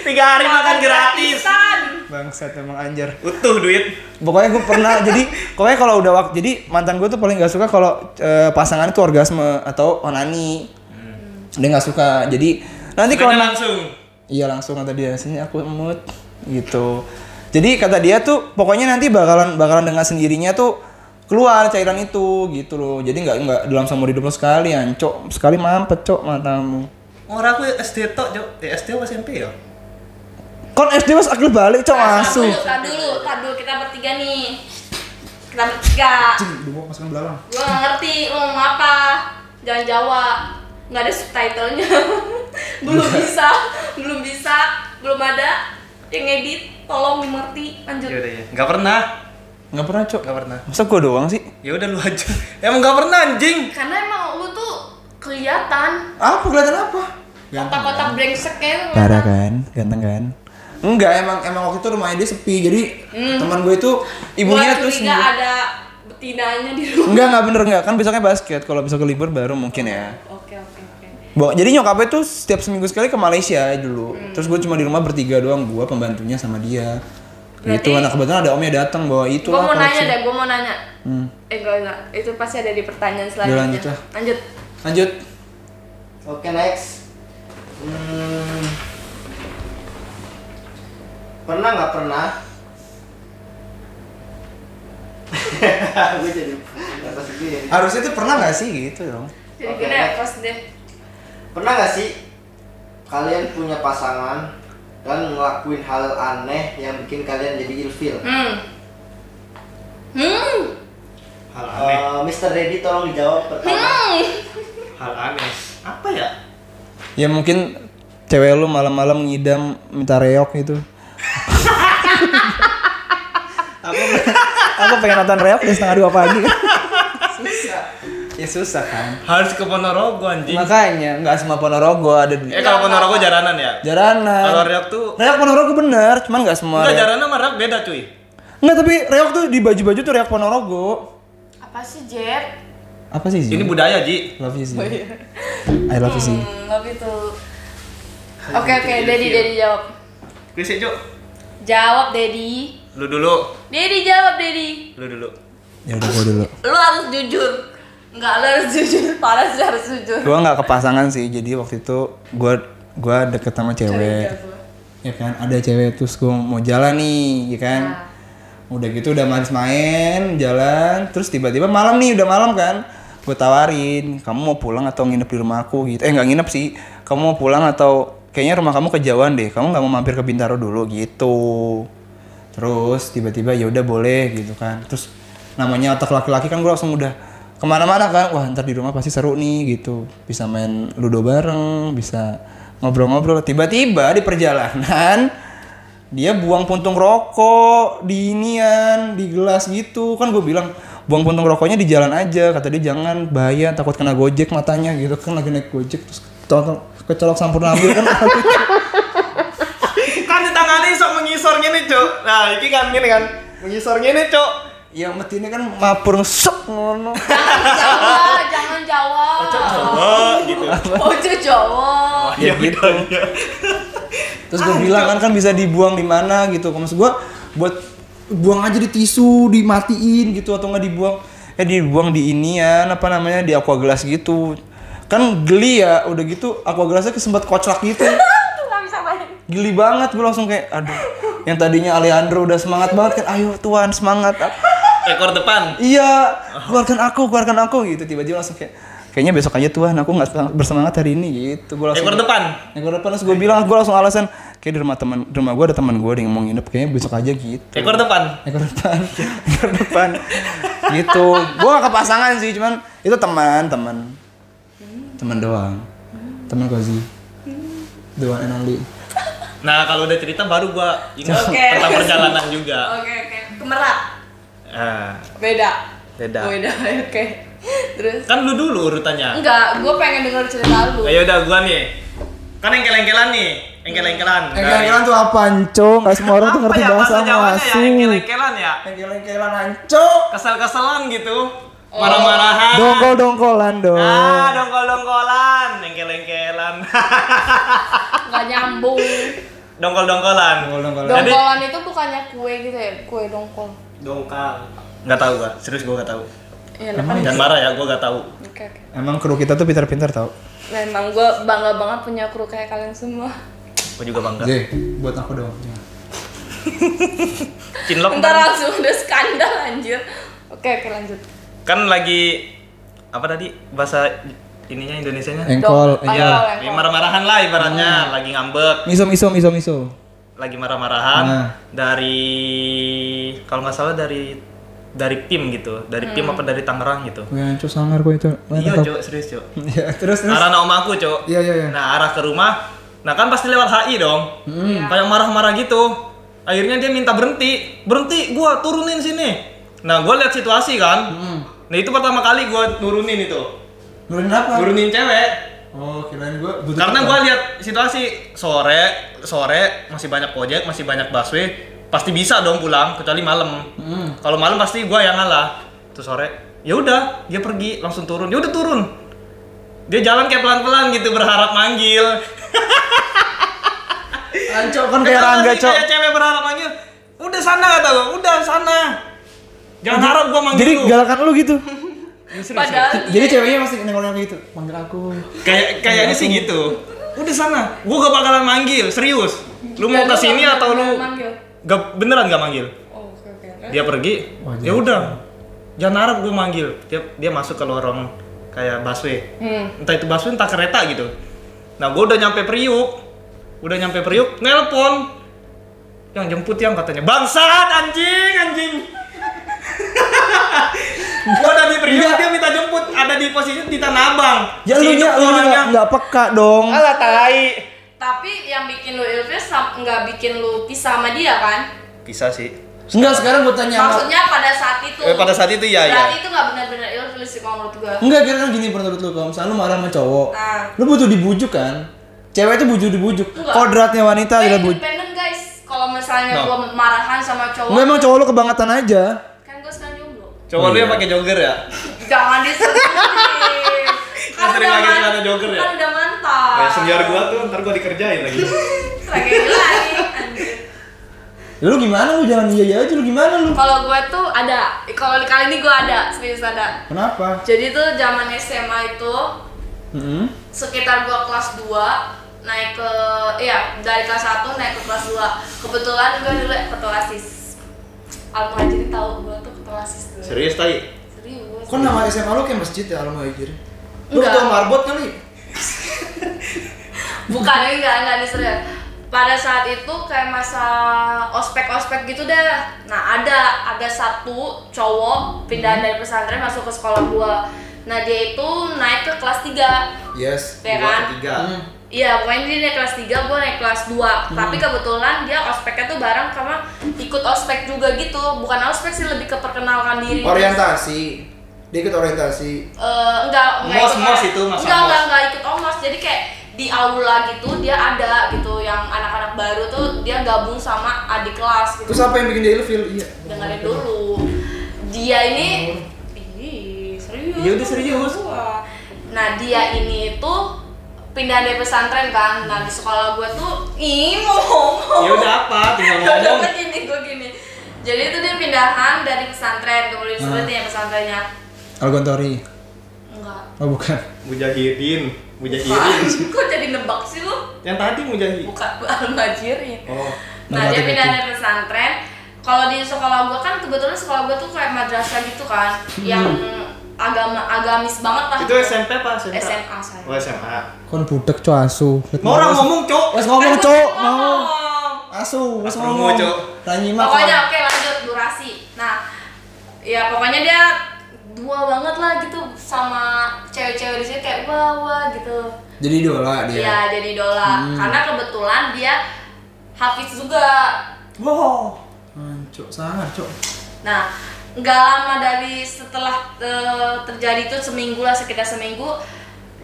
3 hari makan gratis. Gratisan. Bangsat emang anjar. Utuh duit. Pokoknya gue pernah jadi pokoknya kalau udah waktu jadi mantan gue tuh paling nggak suka kalau pasangan itu orgasme atau onani. Dia nggak suka. Jadi nanti kalau langsung. iya langsung kata dia sini aku emut gitu. Jadi kata dia tuh pokoknya nanti bakalan dengan sendirinya tuh keluar cairan itu gitu loh. Jadi nggak dalam seumur hidup lo sekali ancok sekali mampet cok matamu. Orang aku SD tok, Jo. SD apa SMP ya? Kon SD mas akil balik cok asu. Tar dulu kita bertiga nih. Kita bertiga. Dua masukan belalang. Gua nggak ngerti lu ngomong apa. Jangan jawab. Nggak ada subtitlenya. belum bisa, belum ada yang edit. Tolong dimengerti. Lanjut. Ya udah ya. Enggak pernah. Nggak pernah cok. Enggak pernah. Masa gua doang sih? Ya udah lu aja. Emang enggak pernah anjing. Karena emang lu tuh kelihatan Apa kelihatan apa? kotak-kotak brengseknya tuh Parah kelihatan. kan, ganteng kan? Enggak, emang waktu itu rumahnya dia sepi. Jadi teman gue itu ibunya Gua tuh curiga sendiri. ada betinanya di rumah. Enggak bener enggak. Kan besoknya basket. Kalau besok libur baru mungkin ya. Oke. Jadi nyokapnya tuh setiap seminggu sekali ke Malaysia dulu. Terus gue cuma di rumah bertiga doang, gue pembantunya sama dia. Berarti- Gitu, nah kebetulan ada omnya datang bawa itu Gue lah. mau nanya koleksi. deh, gue mau nanya. Hmm. Enggak. Itu pasti ada di pertanyaan Udah, selanjutnya. lanjut lah. Lanjut. Lanjut. Oke, next. Pernah nggak pernah? Gue jadi kata sendiri. Harusnya tuh pernah nggak sih gitu dong? Jadi Oke, gini next. pas deh. Pernah nggak sih kalian punya pasangan dan ngelakuin hal aneh yang bikin kalian jadi ilfil? Hal aneh. Mr. Reddy tolong dijawab pertama. Hal aneh. Apa ya? Ya mungkin cewek lu malam-malam ngidam minta reok gitu. aku pengen nonton reok di 1:30 pagi. Susah. Ya susah kan. Harus ke Ponorogo anjing. Makanya nggak semua Ponorogo ada di Kalau Ponorogo jaranan ya. Jaranan. Kalau reok tuh Reok Ponorogo bener, cuman nggak semua. enggak reok. jaranan sama reok beda cuy. Nggak, tapi reok tuh di baju-baju tuh reok Ponorogo. Apa sih, Jet? Apa sih Zee? Ini budaya, Ji. Love you sih. I love you sih. Love itu. Oke, Dedi jawab. Krisik, Cuk. Jawab, Dedi. Lu dulu. Dedi jawab, Dedi. Lu dulu. Ya udah gua dulu. Lu harus jujur. Enggak, lu harus jujur. Parah sih harus jujur. Gua nggak ke pasangan sih, jadi waktu itu gua deket sama cewek. Ya kan, ada cewek terus gua mau jalan nih, ya kan. Udah gitu udah main jalan, terus tiba-tiba malam nih, udah malam kan. Gue tawarin, kamu mau pulang atau nginep di rumah aku gitu. Nggak nginep sih. Kamu mau pulang atau kayaknya rumah kamu kejauhan deh. Kamu nggak mau mampir ke Bintaro dulu gitu. Terus tiba-tiba ya udah boleh gitu kan. Terus namanya otak laki-laki kan gue langsung udah kemana-mana kan. Wah ntar di rumah pasti seru nih gitu. Bisa main ludo bareng, bisa ngobrol-ngobrol. Tiba-tiba di perjalanan dia buang puntung rokok di inian, di gelas gitu. Kan gue bilang buang puntung rokoknya di jalan aja, kata dia jangan bahaya takut kena gojek matanya gitu kan, lagi naik gojek terus kecolok sampurna ambil kan. Kan di tangannya sok mengisor gini, Cuk. Nah, ini kan gini kan. Mengisor gini, Cuk. Ya metinnya kan mapur sok ngono. Jangan jawab. Oh, gitu. Ojo jawab. Ya gitu. Terus gue bilang kan bisa dibuang di mana gitu. Maksud gue buat buang aja di tisu, dimatiin gitu atau nggak dibuang. Dibuang di inian apa namanya di aqua gelas gitu. Kan geli ya, udah gitu aqua gelasnya kesempat koclak gitu. Enggak bisa main. Geli banget gue langsung kayak aduh. Yang tadinya Alejandro udah semangat banget kan, ayo Tuhan semangat. Ekor depan. Iya, keluarkan aku gitu. Tiba-tiba langsung kayaknya besok aja Tuhan aku nggak bersemangat hari ini gitu. Gua langsung Ekor depan. terus gue bilang, gue langsung alasan kayak di rumah gue ada teman gue yang mau nginep, kayaknya besok aja gitu. Ekor depan. Ekor depan gitu. Gue gak ke pasangan sih, cuman itu teman doang, teman Kozi, the one and only. Nah, kalau udah cerita baru gua ingat Oke. tentang perjalanan juga. Oke. Ke Merak. Ah, Beda. beda. Oh, beda. Oke. Terus Kan lu dulu urutannya. enggak, gue pengen denger cerita lu. Ayo udah gua nih. Kan engkel-engkelan nih. Engkel-engkelan. Engkel-engkelan tuh apa, Anco? Nggak semua orang tuh ngerti Apa ya bahasa Jawanya ya? ngasu. Engkel-engkelan ya. Engkel-engkelan, Anco. Kesel-keselan gitu. Marah-marahan. Dongkol-dongkolan dong. Ah, dongkol-dongkolan, engkel-engkelan. Enggak nyambung. Dongkol-dongkolan. Dongkol-dongkolan. Jadi- Dongkolan itu bukannya kue gitu ya? Kue dongkol. Dongkal. Nggak tahu gua, serius gua nggak tahu. Iya, Emang kan. Jangan marah ya, gua nggak tahu. Oke, oke. Emang kru kita tuh pintar-pintar tau. Memang gue bangga banget punya kru kayak kalian semua. Gua juga bangga. J, buat aku dong. Cinlok Ntar kan, langsung ada skandal anjir. Oke, lanjut. kan lagi apa tadi bahasa ininya Indonesianya? Engkol, Dong- Iya, Engkol. lagi marah-marahan lah ibaratnya, lagi ngambek, miso. lagi marah-marahan Nah. dari kalau nggak salah dari PIM gitu, dari PIM apa dari Tangerang gitu. Wih, Anco sangar kok itu. Iya, Cok, serius, Cok. Iya, terus. Arah nama aku, Cok. Iya. Nah, arah ke rumah. Nah, kan pasti lewat HI dong. Kayak marah-marah gitu. Akhirnya dia minta berhenti. Berhenti, gua turunin sini. Nah, gua lihat situasi kan. Nah, itu pertama kali gua nurunin itu. Nurunin apa? Nurunin cewek. Oh, kirain gua butuh. Karena gua lihat situasi sore masih banyak ojek, masih banyak busway, pasti bisa dong pulang kecuali malam. Kalau malam pasti gua yang ngalah. Tuh sore, ya udah, dia pergi langsung turun. Ya udah turun. Dia jalan kayak pelan-pelan gitu berharap manggil. Anco kan kayak Rangga, Cok. Kayak cewek berharap manggil. Udah sana kata gua, udah sana. Jangan harap gua manggil Jadi lu. galakan lu gitu. Padahal Jadi ceweknya masih nengok gitu. Manggil aku. Kayaknya sih gitu. Udah sana. Gua gak bakalan manggil, serius. Lu mau ke sini atau lu manggil? gak beneran gak manggil? Oh, oke. Dia pergi. Wah, Ya udah. Jangan harap gua manggil. Dia masuk ke lorong kayak busway. Entah itu busway entah kereta gitu. Nah, gua udah nyampe Priuk. Nelpon. Yang jemput yang katanya, "Bangsat anjing." Gua ada di Priuk, dia minta jemput, ada di posisi di Tanah Abang. Ya lu nya enggak peka dong. Alah tai. Tapi yang bikin lu ilfil nggak bikin lu pisah sama dia kan? Bisa sih. Enggak, sekarang gua tanya. Maksudnya pada saat itu. Pada saat itu ya. Berarti itu nggak benar-benar ilfil sih kalau menurut gua. Enggak, kira kan gini menurut lu, kalau misalnya lu marah sama cowok, Nah. lu butuh dibujuk kan? Cewek itu butuh dibujuk. Enggak. Kodratnya wanita adalah bujuk. Independen guys. Kalau misalnya No. gua marahan sama cowok, Enggak, emang cowok lu kebangetan aja. kan gua sekarang jomblo. Coba lu yang pakai jogger ya? Jangan disebutin. Kan sering pakai celana jogger ya? Kan udah mantap. Ya, senior gua tuh, ntar gua dikerjain lagi. Lagi lagi. Anjir. Ya, lu gimana lu, jangan iya aja, lu gimana lu? Kalau gue tuh ada, kalau kali ini gue ada, serius ada. Kenapa? Jadi tuh zaman SMA itu Heeh. sekitar gue kelas 2 naik ke, iya dari kelas 1 naik ke kelas 2. Kebetulan gue dulu ketua OSIS. Al-Muhajirin tahu gue tuh ketua OSIS dulu. Serius tai? Serius. Kok nama SMA lu kayak masjid ya, Al-Muhajirin? Lu Enggak. ketua marbot kali? Bukan, enggak nih serius. Pada saat itu kayak masa ospek gitu deh. Nah ada satu cowok pindahan dari pesantren masuk ke sekolah gua. Nah dia itu naik ke kelas 3. Yes. Ya kan? Ketiga. Iya, pokoknya dia naik kelas 3, gua naik kelas 2. Tapi kebetulan dia ospeknya tuh bareng karena ikut ospek juga gitu. Bukan ospek sih, lebih ke perkenalkan diri. Orientasi. Dia ikut orientasi. Enggak Mos itu, masa enggak ikut omos. Jadi kayak di aula gitu dia ada gitu yang anak-anak baru tuh dia gabung sama adik kelas gitu. Terus apa yang bikin dia ilfil? Iya. Dengerin dulu. Dia ini ih, serius. Iya, udah serius. Wah. Nah, dia ini tuh pindah dari pesantren kan. Nah, di sekolah gue tuh mau ngomong. Ya udah apa? Tinggal ngomong. Gue gini. Jadi itu dia pindahan dari pesantren, gak boleh disebutin ya pesantrennya. Al-Gontori. Enggak. Oh, bukan. Mujahidin. Kok jadi nebak sih lu? Yang tadi Mujahid. Bukan, Al-Muhajirin. Oh. Nah, dia pindah dari pesantren. Kalau di sekolah gua kan kebetulan sekolah gua tuh kayak madrasah gitu kan, yang agamis banget lah. Itu SMP apa SMA? SMA saya. Oh, SMA. Kon budak cok asu. Mau orang ngomong, Cok. Wes ngomong Kan gua cok, ngomong. mau. Asu, wes Ngomong, ngomong. Cok. Tanyimak. Pokoknya oke lanjut durasi. Nah, ya pokoknya dia dua banget lah gitu sama cewek-cewek di sini kayak wah gitu. Jadi idola dia. Iya, jadi idola. Karena kebetulan dia Hafiz juga. Wow. Cok, sangat cok. Nah, nggak lama dari setelah terjadi itu seminggu lah, sekitar seminggu,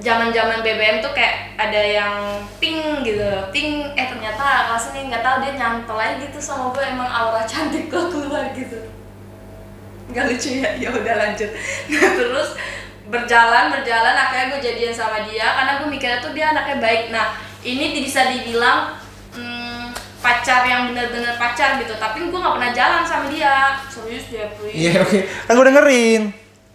zaman BBM tuh kayak ada yang ping gitu, ping ternyata kelasnya nggak tahu dia nyantol aja gitu sama gue, emang aura cantik gue keluar gitu. Nggak lucu ya, ya udah lanjut. Nah terus berjalan akhirnya gue jadian sama dia karena gue mikirnya tuh dia anaknya baik. Nah ini bisa dibilang pacar yang bener-bener pacar gitu, tapi gue nggak pernah jalan sama dia. Serius dia, Iya oke, kan gue dengerin.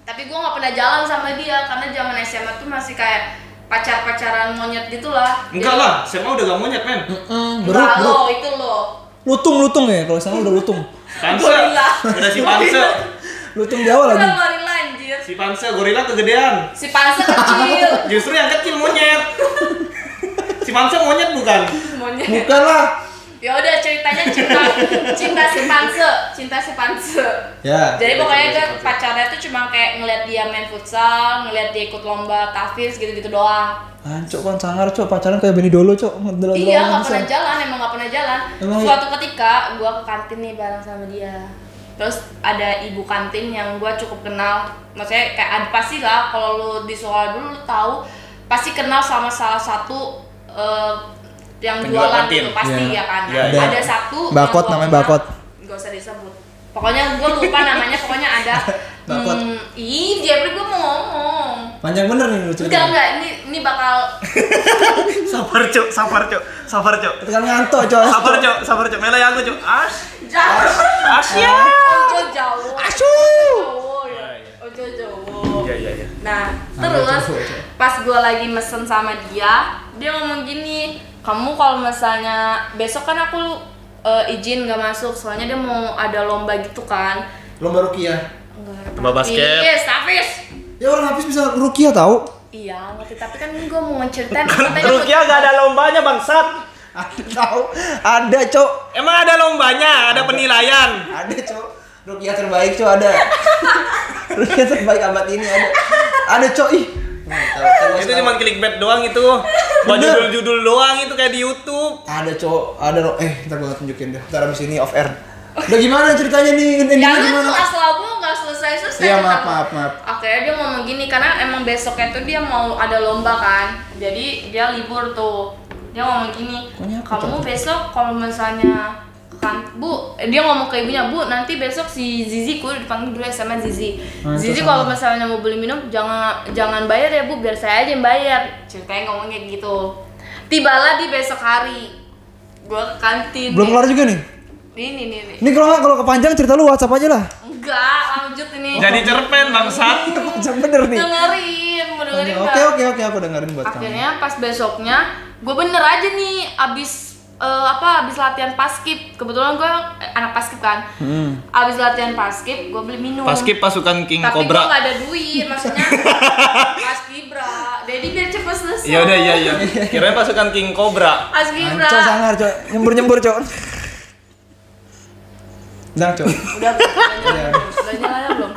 Tapi gue nggak pernah jalan sama dia karena zaman SMA tuh masih kayak pacaran monyet gitulah. Enggak lah, SMA udah gak monyet men. Enggak lo, itu lo. Lutung ya, kalau sama udah lutung. Panse, Gorila. udah si Panse. Lutung di awal lagi. Udah gorila anjir. Si Panse, gorila kegedean. Si Panse kecil. Justru yang kecil monyet. Si Panse monyet bukan? Monyet. Bukan lah. Ya udah ceritanya cinta si Panse. Ya. Jadi pokoknya gue pacarnya tuh cuma kayak ngeliat dia main futsal, ngeliat dia ikut lomba tahfiz gitu-gitu doang. Cok kan sangar cok, pacaran kayak Benny Dolo cok. Iya, nggak pernah jalan, emang nggak pernah jalan. Emang Suatu ketika gue ke kantin nih bareng sama dia. Terus ada ibu kantin yang gue cukup kenal. Maksudnya kayak ada pasti lah, kalau lu di sekolah dulu lu tahu pasti kenal sama salah satu yang Penjual jualan kantin. gitu pasti Iya. ya kan. Iya, iya. Ada satu Bakot, yang gua namanya kenal, Bakot. nggak usah disebut. Pokoknya gue lupa namanya, pokoknya ada. Bakot. Ih, Jeffrey gue mau ngomong. Panjang bener nih lu ceritanya. Enggak, ini bakal Sabar cok. Tekan ngantuk cok. Sabar cok. Mela ya aku cok. jauh. Asia. Ojo jauh. Asu. Ojo jauh. Iya. Nah, terus pas gue lagi mesen sama dia ngomong gini, kamu kalau misalnya besok kan aku izin nggak masuk, soalnya dia mau ada lomba gitu kan. Lomba rukiah. Lomba basket. Yes, Hafiz. Ya orang habis bisa rukiah tahu. Iya, ngerti, tapi kan gue mau ngeceritain katanya Rukia gak ada lombanya bangsat. Ada tahu. Ada cok. Emang ada lombanya, ada penilaian. Ada cok. Rukiah terbaik cok ada. Rukiah terbaik abad ini ada. Ada cok ih. Itu cuma clickbait doang itu. Buat Bener. judul-judul doang itu kayak di YouTube. Ada cok. Ada ntar gua tunjukin deh. Ntar abis ini off air. Udah gimana ceritanya nih? Endingnya jangan gimana? kelas labu nggak selesai. Iya kan. maaf. Akhirnya dia ngomong gini karena emang besoknya tuh dia mau ada lomba kan, jadi dia libur tuh. Dia ngomong gini, Pokoknya apa, kamu Cok? besok kalau misalnya kan Bu, dia ngomong ke ibunya, Bu nanti besok si Zizi, ku dipanggil dulu sama Zizi. Zizi sama. kalau misalnya mau beli minum jangan bayar ya Bu, biar saya aja yang bayar. Ceritanya ngomong kayak gitu. Tibalah di besok hari, gua ke kantin. Belum kelar juga nih. Ini. Ini kalau kepanjang cerita lu WhatsApp aja lah. Enggak, lanjut ini. Jadi cerpen bangsat. Panjang bener nih. Mau dengerin Oke, nggak? aku dengerin buat kamu. Akhirnya pas besoknya gue bener aja nih abis latihan paskib. Kebetulan gue anak paskib kan. Abis latihan paskib gue beli minum. Paskib pasukan King tapi gue Cobra. gak ada duit, maksudnya paskibra. Jadi biar cepet selesai. Iya udah iya. Kirain pasukan King Cobra. Paskibra. Cok sangar cok. Nyembur cok. Udah cok. Udah nyalanya belum?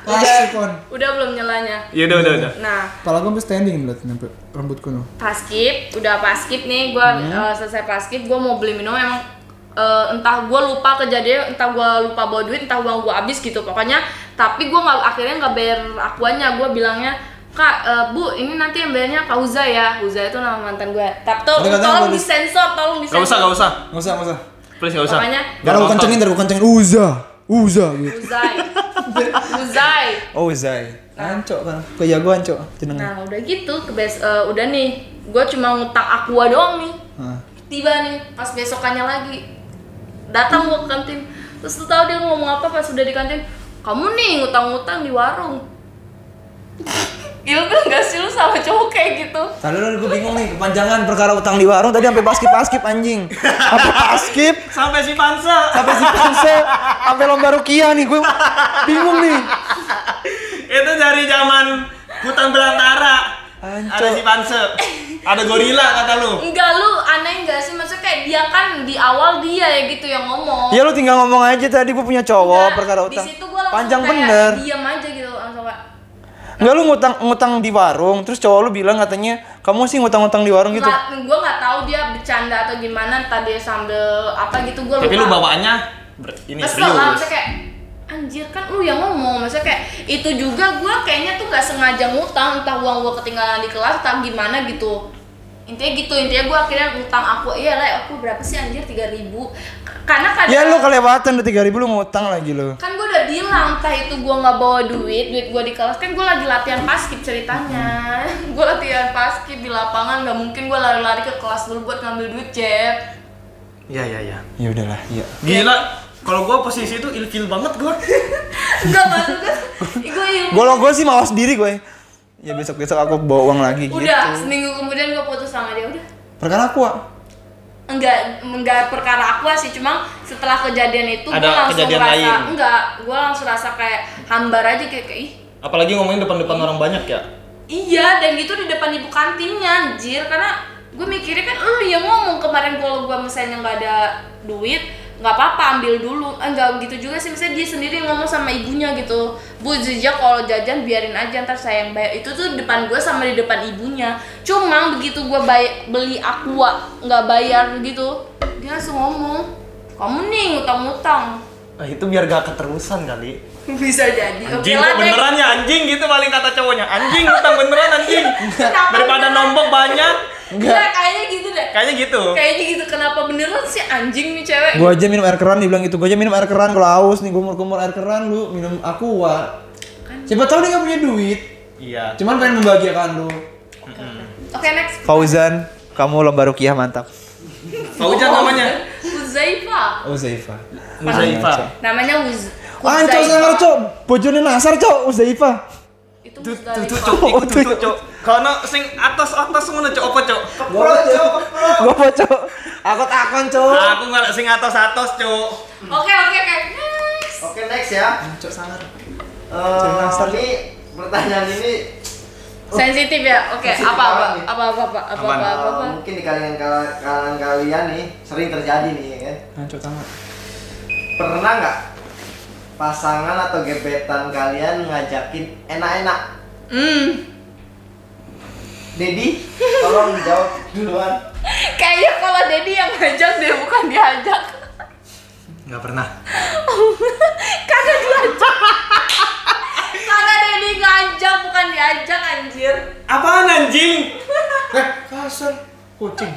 Paskipon. Udah belum nyalanya? Iya udah. Nah, Kepala gue sampai standing liat nyampe rambutku tuh. udah paskib nih, gue selesai paskib, gue mau beli minum emang entah gue lupa kejadian, entah gue lupa bawa duit, entah uang gue habis gitu pokoknya. Tapi gue akhirnya nggak bayar akuannya, gue bilangnya, Kak, Bu, ini nanti yang bayarnya Kak Uza ya. Uza itu nama mantan gue. Tapi tolong disensor, Gak usah. Nggak usah. Please gak usah. Pokoknya Kalau gue kencengin ntar gue kencengin Uza gitu. Uzai. Oh Uzai. Ancok kan. Kejagoan cok. Jenengnya. Nah udah gitu, udah nih, gue cuma ngutang aqua doang nih. Tiba nih, pas besokannya lagi datang gue ke kantin. Terus lu tau dia ngomong apa pas udah di kantin? Kamu nih ngutang-ngutang di warung. Gila gak sih lu sama cowok kayak gitu? Tadi lu gue bingung nih kepanjangan perkara utang di warung tadi sampai paskip anjing. Sampai paskip, Sampai si Pansa. sampai si Panse, sampai lomba rukiah nih gue bingung nih. Itu dari zaman hutan belantara. Ancok. Ada si Panse. Ada gorila kata lu. Enggak, lu aneh gak sih? Maksudnya kayak dia kan di awal dia ya gitu yang ngomong. Ya lu tinggal ngomong aja tadi gue punya cowok Enggak, perkara utang. Di situ gua langsung Panjang kayak bener. diam aja gitu langsung kayak Enggak, lu ngutang di warung, terus cowok lu bilang katanya kamu sih ngutang-ngutang di warung gitu. Gue nggak tahu dia bercanda atau gimana, entah dia sambil apa gitu, gue lupa. Tapi lu bawaannya ini kesel lah, serius. maksudnya kayak anjir kan lu yang ngomong, maksudnya kayak itu juga gue kayaknya tuh nggak sengaja ngutang, entah uang gue ketinggalan di kelas entah gimana gitu. Intinya gue akhirnya ngutang aku, aku berapa sih anjir 3.000, karena kadang Ya lu kelewatan udah 3.000 lu ngutang lagi lu. kan gue udah bilang entah itu gue nggak bawa duit gue di kelas, kan gue lagi latihan paskib ceritanya. Gue latihan paskib di lapangan, nggak mungkin gue lari-lari ke kelas dulu buat ngambil duit, Jeb. Iya. Ya udahlah, iya. Gila, kalau gua posisi itu ilfil banget gua. Enggak maksud gue Gue sih mawas diri gue. Ya besok-besok aku bawa uang lagi gitu. udah seminggu kemudian gue putus sama dia, udah. Perkara aku, Enggak perkara aku sih, cuma setelah kejadian itu gue Ada langsung kejadian rasa lain? gue langsung rasa kayak hambar aja, kayak ih Apalagi ngomongin depan-depan orang banyak ya. iya, dan gitu di depan ibu kantinnya anjir, karena gue mikirnya kan lu yang ngomong kemarin kalau gue misalnya nggak ada duit nggak apa-apa ambil dulu, enggak gitu juga sih, misalnya dia sendiri ngomong sama ibunya gitu, Bu Zija kalau jajan biarin aja ntar saya yang bayar, itu tuh depan gue sama di depan ibunya. Cuma begitu gue beli aqua nggak bayar gitu, dia langsung ngomong kamu nih ngutang-ngutang. Nah, itu biar gak keterusan kali. Bisa jadi. Anjing kok beneran ya anjing gitu paling kata cowoknya. Anjing utang beneran anjing. Daripada nombok banyak. Enggak, kayaknya gitu deh. Kayaknya gitu. Kayaknya gitu, kenapa beneran sih anjing nih cewek? Gua aja minum air keran dibilang gitu. Gua aja minum air keran kalau haus nih, kumur-kumur air keran, lu minum aqua. Siapa tahu dia enggak punya duit. Iya. Cuman pengen membahagiakan lu. Oke, next. Fauzan, kamu lomba rukiah mantap. Fauzan namanya. Uzaifa. Oh, Zaifa. Uzaifa. Namanya Cok sangar cok, bojone Nasar cok, Uzaifa. Itu Tuh Muzdalifah. cok, ikut tuh cok. Karena sing atas ngono cok apa cok? Gua cok. Aku takon cok. Aku nggak sing atas cok. Oke, next. Oke, next ya. Cok sangar. Ini pertanyaan ini Sensitif ya. Oke, sensitif apa? banget nih. Mungkin di kalangan kalian nih sering terjadi nih ya kan. Cok sangar. Pernah nggak pasangan atau gebetan kalian ngajakin enak-enak? Dedi, tolong jawab duluan. Kayaknya kalau Dedi yang ngajak dia, bukan diajak. Nggak pernah. Karena diajak. Karena Dedi ngajak bukan diajak anjir. Apaan anjing? Kasar. Kucing.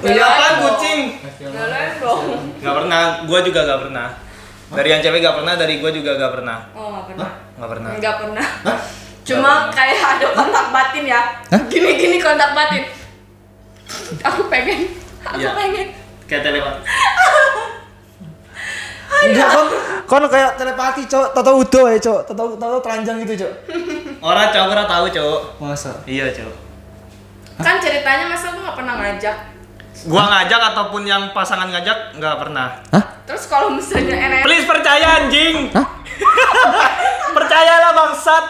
Iya apaan kucing? Jalan dong. Nggak pernah. Gua juga nggak pernah. Dari yang cewek nggak pernah, dari gua juga nggak pernah. Oh, nggak pernah. Nggak pernah. Nggak pernah. Cuma kayak ada kontak batin ya. Gini kontak batin. Aku pengen. Iya. Kayak telepati. Enggak kon kayak telepati cok, tahu udo ya cok, tahu telanjang gitu cok. Orang cowok ora tahu cowok. Masa? Iya cowok. Kan ceritanya masa aku nggak pernah ngajak. Gua ngajak ataupun yang pasangan ngajak nggak pernah. Terus kalau misalnya enak. Please percaya anjing. Percayalah bangsat.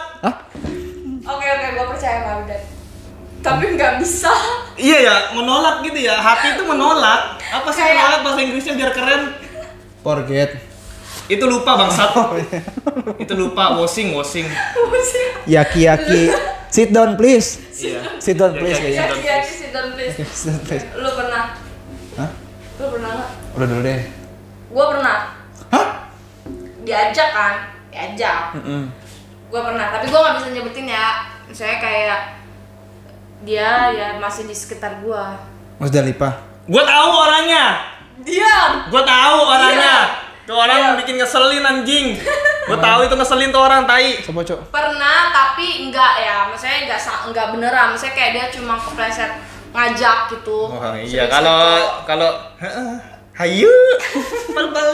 Oke, gue percaya sama Udan. Tapi nggak bisa. Iya ya, menolak gitu ya. Hati itu menolak. Apa sih Kayak- menolak bahasa Inggrisnya biar keren? Forget. Itu lupa bangsat. Itu lupa washing. Yaki. Sit down please. Iya. Sit down please Yaki, kayaknya. sit down, Iya, please. sit down please. Sit down please. Lu pernah? Hah? Lu pernah nggak? Udah dulu deh. Gue pernah. Hah? Diajak kan? Diajak. Gue pernah, tapi gue nggak bisa nyebutin ya. Misalnya kayak dia ya masih di sekitar gue. Musdalifah. Gua tahu orangnya. Diam. Gua tahu orangnya. Iya. Tuh orang Iya. bikin ngeselin anjing. Gua tahu itu ngeselin tuh orang tai. Coba cok. Pernah, tapi enggak ya. Maksudnya enggak beneran. Maksudnya kayak dia cuma kepleset ngajak gitu. Oh iya, Sedikit kalau hayu. Pal-pal.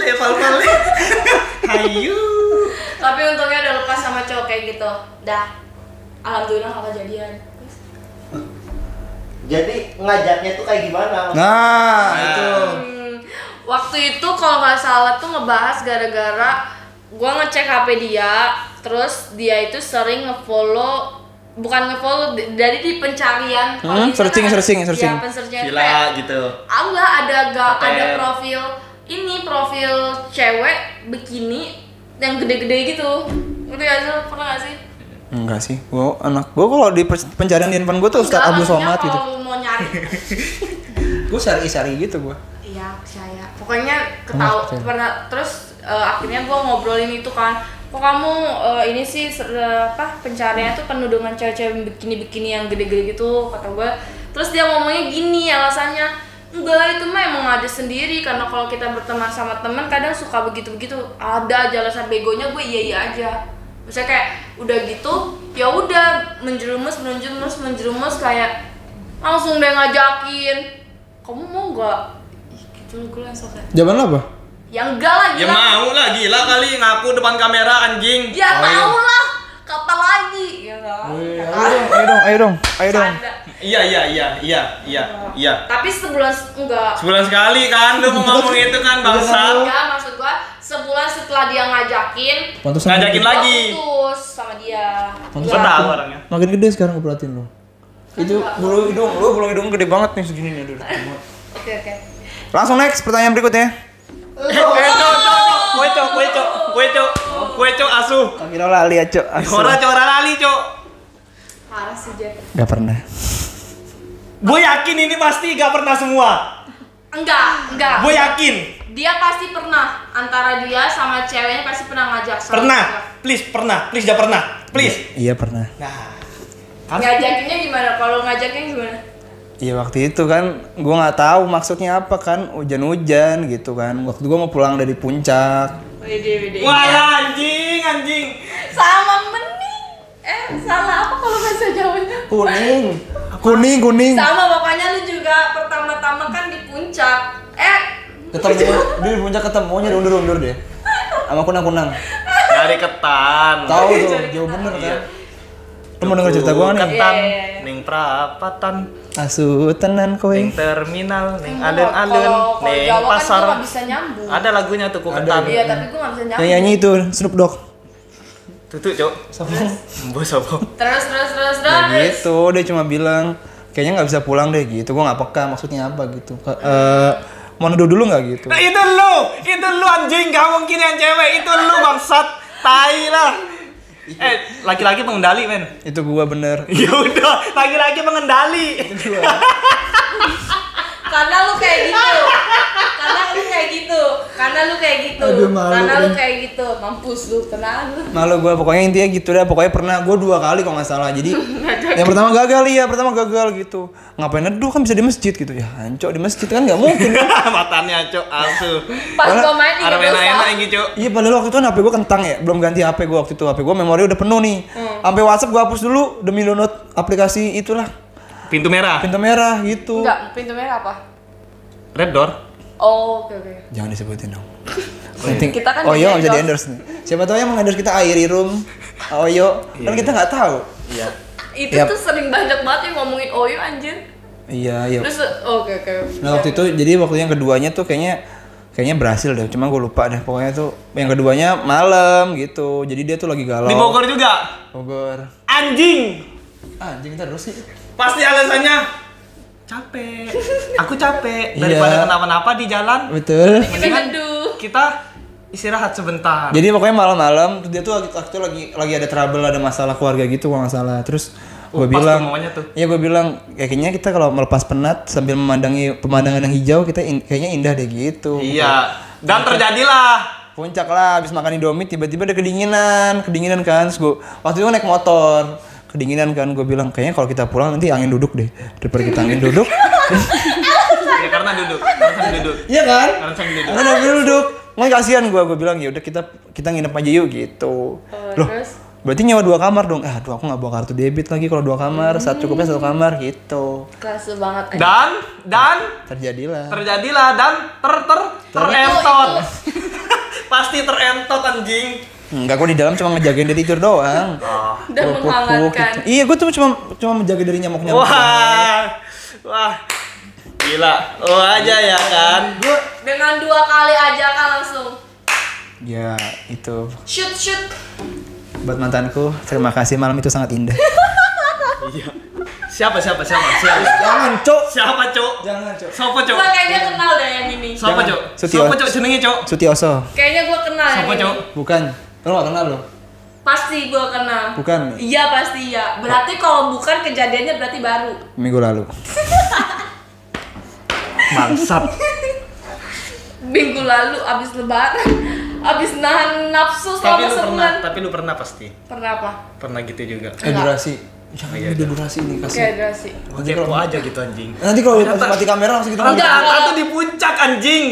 Hayu. Tapi untungnya udah lepas sama cowok kayak gitu. Dah. Alhamdulillah gak kejadian. Jadi ngajaknya tuh kayak gimana? Nah, itu. Waktu itu kalau nggak salah tuh ngebahas gara-gara gua ngecek HP dia, terus dia itu sering bukan ngefollow dari di pencarian. Kalau di sana searching. Iya, pensearching Gila gitu. enggak ada Hotel. profil cewek bikini yang gede-gede gitu. Ngerti gak sih? Pernah gak sih? Enggak sih, gua kalau di pencarian di handphone gua tuh Ustaz Abdul Somad gitu. Kalau mau nyari, Gua syari gitu gua. iya percaya. Pokoknya pernah terus akhirnya gua ngobrolin itu kan. Kok kamu ini sih pencariannya tuh penuh dengan cewek-cewek bikini yang gede-gede gitu kata gua. Terus dia ngomongnya gini alasannya, enggak itu mah emang ada sendiri karena kalau kita berteman sama teman kadang suka begitu-begitu. Ada aja alasan begonya gue iya aja. Misalnya kayak udah gitu, ya udah menjerumus kayak langsung deh ngajakin. Kamu mau nggak? Gitu gue langsung kayak. Jawaban lo apa? Ya enggak lah Ya gila. mau lah, gila kali ngaku depan kamera anjing. Ya mau lah. Kapan lagi? Ya enggak. Ayo dong. Canda. Iya. Tapi sebulan enggak. Sebulan sekali kan lu mau ngomong itu kan bangsa. Enggak, maksud gua sebulan setelah dia ngajakin, Ngajakin gua lagi. putus sama dia. Gua tahu orangnya. Makin gede sekarang gue perhatiin lo. Itu bulu hidung gede banget nih segini nih. Oke. Langsung next pertanyaan berikutnya. Kue cok asuh. Kira lali ya, Cok. Ora lali, Cok. Parah sih Jack. Gak pernah. Gue yakin ini pasti gak pernah semua. Enggak. Gue yakin. Dia pasti pernah antara dia sama ceweknya pasti pernah ngajak sama Pernah. dia. Please jangan pernah. Please. Iya pernah. Nah. Ngajakinnya gimana? Kalau ngajaknya gimana? Iya waktu itu kan gue nggak tahu maksudnya apa kan hujan-hujan gitu kan. Waktu gue mau pulang dari puncak. Wede. Wah, anjing. Sama bening. Salah apa kalau bahasa Jawanya? Kuning. Sama pokoknya lu juga pertama-tama kan di puncak. Ketemu dia di puncak ketemunya undur deh. Sama kunang. Dari ketan. Tahu tuh, jauh bener kan. Lu mau denger cerita gue nih? Ketan, Iya. ning prapatan, Asu tenan kowe. ning terminal, ning Kalau alun-alun, ning Jawa kan pasar. gua nggak bisa nyambung. Ada lagunya tuh ketan. Iya, tapi gua nggak bisa nyambung. Yang nyanyi itu Snoop Dogg. Tutup, Cok. Mbok sopo? Terus. Ya gitu, dia cuma bilang kayaknya nggak bisa pulang deh gitu. Gue nggak peka maksudnya apa gitu. Mau neduh dulu nggak gitu? Nah, itu lu anjing, gak mungkin yang cewek, itu lu bangsat, tai lah. Laki-laki pengendali, men. Itu gua bener. Ya udah, laki-laki pengendali. Karena lu kayak gitu. Aduh, malu. Mampus lu, tenang lu. Malu gue pokoknya intinya gitu deh. Pokoknya pernah gue 2 kali kalau nggak salah. Jadi yang pertama gagal gitu. Ngapain neduh kan bisa di masjid gitu ya. Hancur di masjid kan nggak mungkin. Matanya, Cok, asu. Pas gua main Ada juga enak ini, Cok. Iya padahal waktu itu kan HP gue kentang ya. Belum ganti HP gue waktu itu. HP gue memori udah penuh nih. Sampai WhatsApp gue hapus dulu demi download aplikasi itulah. Pintu merah. Pintu merah gitu. Enggak, pintu merah apa? Red door. Oh, oke. Jangan disebutin dong. Kita kan Oyo nggak bisa di-endorse. di-endorse nih. Siapa tahu yang mengendorse kita Airi Room, Oyo. Kan kita nggak tahu. Iya. Itu Yap. tuh sering banget yang ngomongin Oyo anjir. Iya. Terus oke. Nah waktu itu jadi waktu yang keduanya tuh kayaknya berhasil deh. Cuma gue lupa deh. Pokoknya tuh yang keduanya malam gitu. Jadi dia tuh lagi galau. Di Bogor juga. Bogor. Anjing. Anjing terus sih. Pasti alasannya capek. Aku capek daripada Iya. kenapa-napa di jalan. Betul. Kita neduh. Kita istirahat sebentar. Jadi pokoknya malam-malam terus dia tuh waktu itu lagi ada trouble, ada masalah keluarga gitu kalau nggak salah. Terus gue pas bilang, tuh momennya tuh. iya gue bilang kayaknya kita kalau melepas penat sambil memandangi pemandangan yang hijau kita kayaknya indah deh gitu. Iya. Dan terjadilah. Puncak lah, habis makan Indomie tiba-tiba ada kedinginan kan. Terus gue waktu itu naik motor, kedinginan kan. Gue bilang kayaknya kalau kita pulang nanti angin duduk deh. Daripada kita angin duduk. Ya karena duduk. Karena sambil duduk. Iya kan? Karena sambil duduk. Karena sambil duduk. Mau kasihan gue bilang ya udah kita nginep aja yuk gitu. Loh, Terus berarti nyewa 2 kamar dong. Aduh aku nggak bawa kartu debit lagi kalau 2 kamar. Cukupnya 1 kamar gitu. kelas banget Dan Terjadilah. dan terentot. Pasti terentot anjing. Enggak, gue di dalam cuma ngejagain dari tidur doang. udah menghangatkan. Gitu. Iya, gue tuh cuma menjaga dari nyamuk-nyamuk. Wah. Gila. Oh aja ya kan. Dengan 2 kali ajakan langsung Ya, itu shoot. buat mantanku. Terima kasih, malam itu sangat indah. Iya. Siapa? Jangan, Cok. Siapa, Cok? Jangan, Cok. Siapa, Cok? Gua kayaknya kenal deh yang ini. Siapa, Jangan. Cok? Sutio. Siapa, Cok? Jenenge, Cok? Sutioso. Kayaknya gua kenal Siapa, yang Cok? ini. Bukan. Lo gak kenal lo? Pasti gua kena. Bukan. Iya pasti ya. Berarti kalau bukan kejadiannya berarti baru. Minggu lalu. Bangsat. Minggu lalu abis lebaran, abis nahan nafsu selama sebulan. Tapi lu pernah pasti. Pernah apa? Pernah gitu juga. Enggak. Durasi. Jangan Iya, udah durasi nih kasih. Kayak durasi. Kepo aja gitu anjing. Nanti kalau mati kamera langsung gitu. Enggak. Rata-rata di puncak anjing.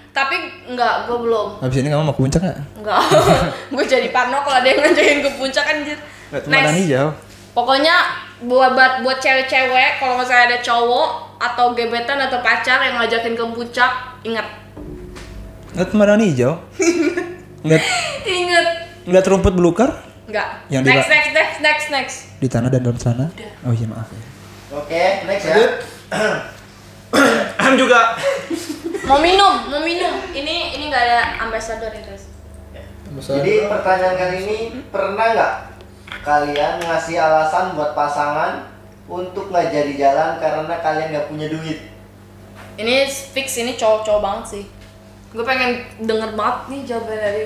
Tapi enggak, gua belum. Habis ini kamu mau ke puncak enggak? Enggak. Gue jadi parno kalau ada yang ngajakin ke puncak anjir. Madani jauh. Pokoknya buat cewek-cewek kalau misalnya ada cowok atau gebetan atau pacar yang ngajakin ke puncak, ingat. Lihat Madani hijau. Lihat Ingat. rumput belukar Enggak. Yang di- Next. di tanah dan dalam sana. Oh iya maaf ya. Oke, next ya. Juga. Mau minum. Ini enggak ada ambassador ya, guys. Jadi pertanyaan kali ini, pernah nggak kalian ngasih alasan buat pasangan untuk nggak jadi jalan karena kalian nggak punya duit? Ini fix, ini cowok-cowok banget sih. Gue pengen denger banget nih jawaban dari.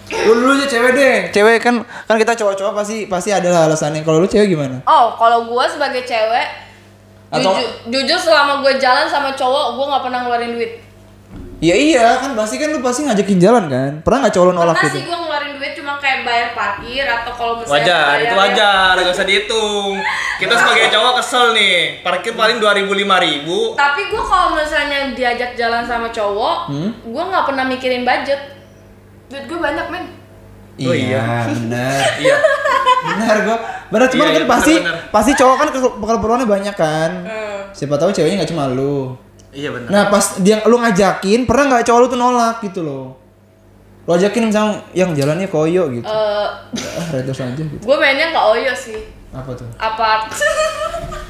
Lu aja cewek deh. Cewek kan kita cowok-cowok pasti ada alasannya. Kalau lu cewek gimana? Oh, kalau gue sebagai cewek, Atau- jujur selama gue jalan sama cowok, gue nggak pernah ngeluarin duit. Ya iya kan pasti ngajakin jalan kan. Pernah nggak cowok lu nolak Pernah gitu? sih gue ngeluarin duit cuma kayak bayar parkir atau kalau misalnya Wajar, bayar- itu wajar, gak usah dihitung. Kita sebagai cowok kesel nih, parkir paling 2.000-5.000. Tapi gue kalau misalnya diajak jalan sama cowok, gue nggak pernah mikirin budget. Duit gue banyak men. Oh iya. benar. Iya. Benar gua. Benar cuman Iya, kan iya, pasti benar. pasti cowok kan keperluannya banyak kan. Siapa tahu ceweknya nggak cuma lu. Iya benar. Nah pas dia lu ngajakin, pernah nggak cowok lu tuh nolak gitu loh? Lu ajakin misalnya yang jalannya koyo gitu. Retos aja gitu. Gue mainnya nggak oyo sih. Apa tuh? Apart.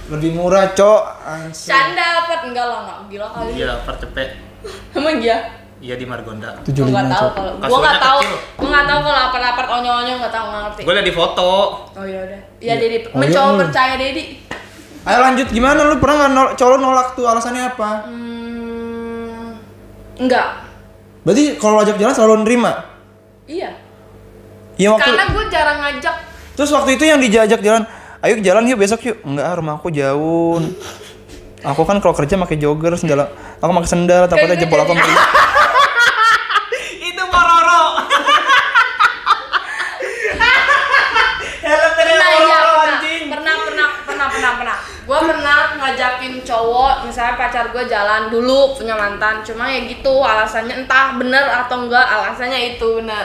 Lebih murah, Cok. Anjir. Canda apart enggak lah, nggak gila kali. Iya, percepet. Emang iya? Iya di Margonda. 75, Gue nggak tahu Cok. kalau gue Kasurnya nggak tahu kecil. gue nggak tahu kalau apart onyo-onyo nggak tahu nggak ngerti. Gue liat di foto. Oh ya udah. Iya Dedi, Oh, iya, mencoba lu. percaya Dedi. Ayo lanjut gimana lu pernah nggak cowok lu nolak tuh alasannya apa? Enggak. Berarti kalau ajak jalan selalu nerima. Iya. Ya waktu Karena gue jarang ngajak. terus waktu itu yang diajak jalan, ayo jalan yuk besok yuk. Enggak, rumah aku jauh. Aku kan kalau kerja pakai jogger, sendal. Aku pakai sendal, takutnya Kayak jempol aku jadi- meriang. Itu Pororo. Helm dari Pernah iya, Pororo pernah. anjing. Pernah. Gue pernah ngajakin cowok, misalnya pacar gue jalan dulu punya mantan, cuma ya gitu alasannya entah bener atau enggak, alasannya itu benar.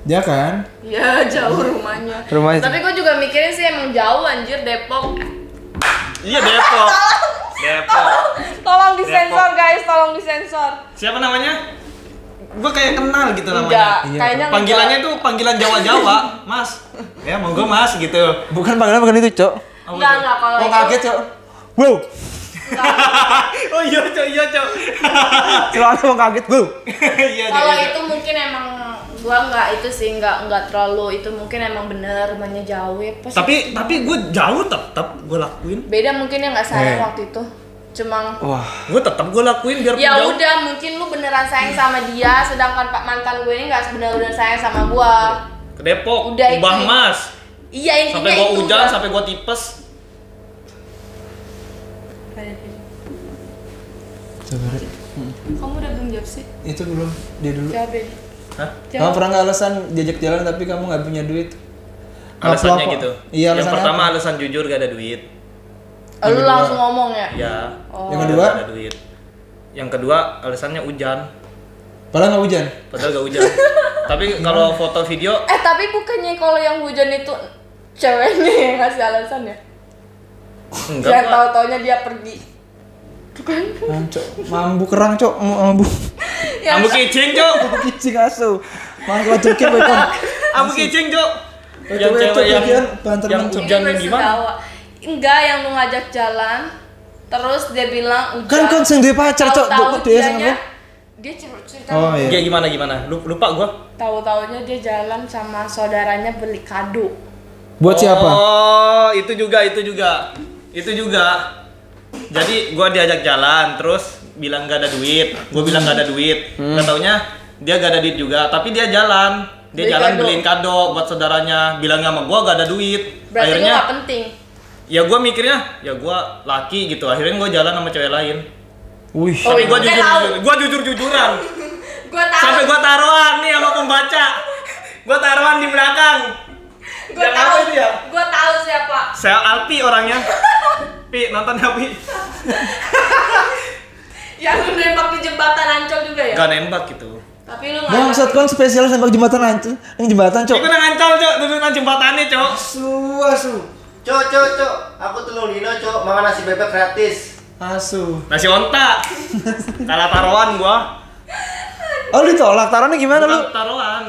Ya kan? Ya jauh rumahnya. Rumahnya- Tapi gue juga mikirin sih emang jauh anjir Depok. Iya Depok. Depok. Tolong disensor guys, tolong disensor. Siapa namanya? Gue kayak kenal gitu Enggak, namanya. Iya, kayaknya Panggilannya enggak. tuh panggilan Jawa-Jawa, Mas. Ya monggo Mas gitu. Bukan panggilan bukan itu, Cok. Enggak kalau Oh itu. kaget, Cok. Wow. Oh iya Cok. Selalu mau kaget, wow. Iya Kalau Cok. itu mungkin emang gua enggak itu sih enggak terlalu itu mungkin emang bener rumahnya jauh ya. Pas Tapi gue jauh tetap gue lakuin. beda mungkin ya nggak sayang Eh. waktu itu. Cuma Wah. Gue tetap gue lakuin biar ya jauh. udah mungkin lu beneran sayang sama dia sedangkan pak mantan gue ini nggak bener-bener sayang sama gua. Ke Depok, Udah itu. Ubah Mas. Iya intinya Sampai gue itu hujan, udah. sampai gue tipes. Kamu udah belum jawab sih? Itu belum, dia dulu. Jawab deh. Hah? Kamu Jawab. pernah nggak alasan diajak jalan tapi kamu nggak punya duit? Alasannya Apa? gitu. Iya, Yang alasannya pertama apa? alasan jujur gak ada duit. Oh, lu langsung ngomong ya? Ya. Oh. Yang kedua? Gak ada duit. Yang kedua alasannya hujan. Padahal nggak hujan. Padahal gak hujan. Tapi kalau foto video Tapi bukannya kalau yang hujan itu ceweknya yang ngasih alasan ya? enggak Yang Pak. tahu-taunya dia pergi. Bukan? Cok, mambu kerang, Cok. Mambu. Ambu kicing, Cok. Kicing asu. Mangkla cukin bekon. Ambu kicing, Cok. Yang Cok, cewek yang bagian banter yang mencok. hujan Ini gimana? bersedawa. Enggak, yang lu ngajak jalan terus dia bilang hujan. Kan sing duwe pacar, Cok. Tahu-tahu Kok dia dianya- sama dia cerita Oh iya. Ya gimana? Lupa gua. tahu-taunya dia jalan sama saudaranya beli kado. Buat siapa? Oh, itu juga. Jadi gua diajak jalan, terus bilang gak ada duit. Gua bilang gak ada duit. Gak taunya dia gak ada duit juga, tapi dia jalan. Dia Beli jalan kado. beliin kado buat saudaranya, bilang sama gua gak ada duit. Berarti Akhirnya gue gak penting. ya gua mikirnya ya gua laki gitu. Akhirnya gua jalan sama cewek lain. Wih. Oh, Tapi iya. gua jujur-jujuran. Gue tahu. Sampai gua taruhan nih sama pembaca. Gua taruhan di belakang. Gue Yang tahu. apa itu ya? Gue tahu siapa. Saya Alpi orangnya. Pi, nonton ya Pi. Yang lu nembak di jembatan Ancol juga ya? Gak nembak gitu. Tapi lu nggak. Bangsat kan spesial nembak jembatan ancol. Yang jembatan, Cok. Iku nang ancol, Cok. Dudukan jembatannya, Cok. Asu. Cok, aku tulung Dino, Cok, makan nasi bebek gratis. Asu. Nasi onta. Kalah taruhan gua. Oh, ditolak. Taruhannya gimana lu?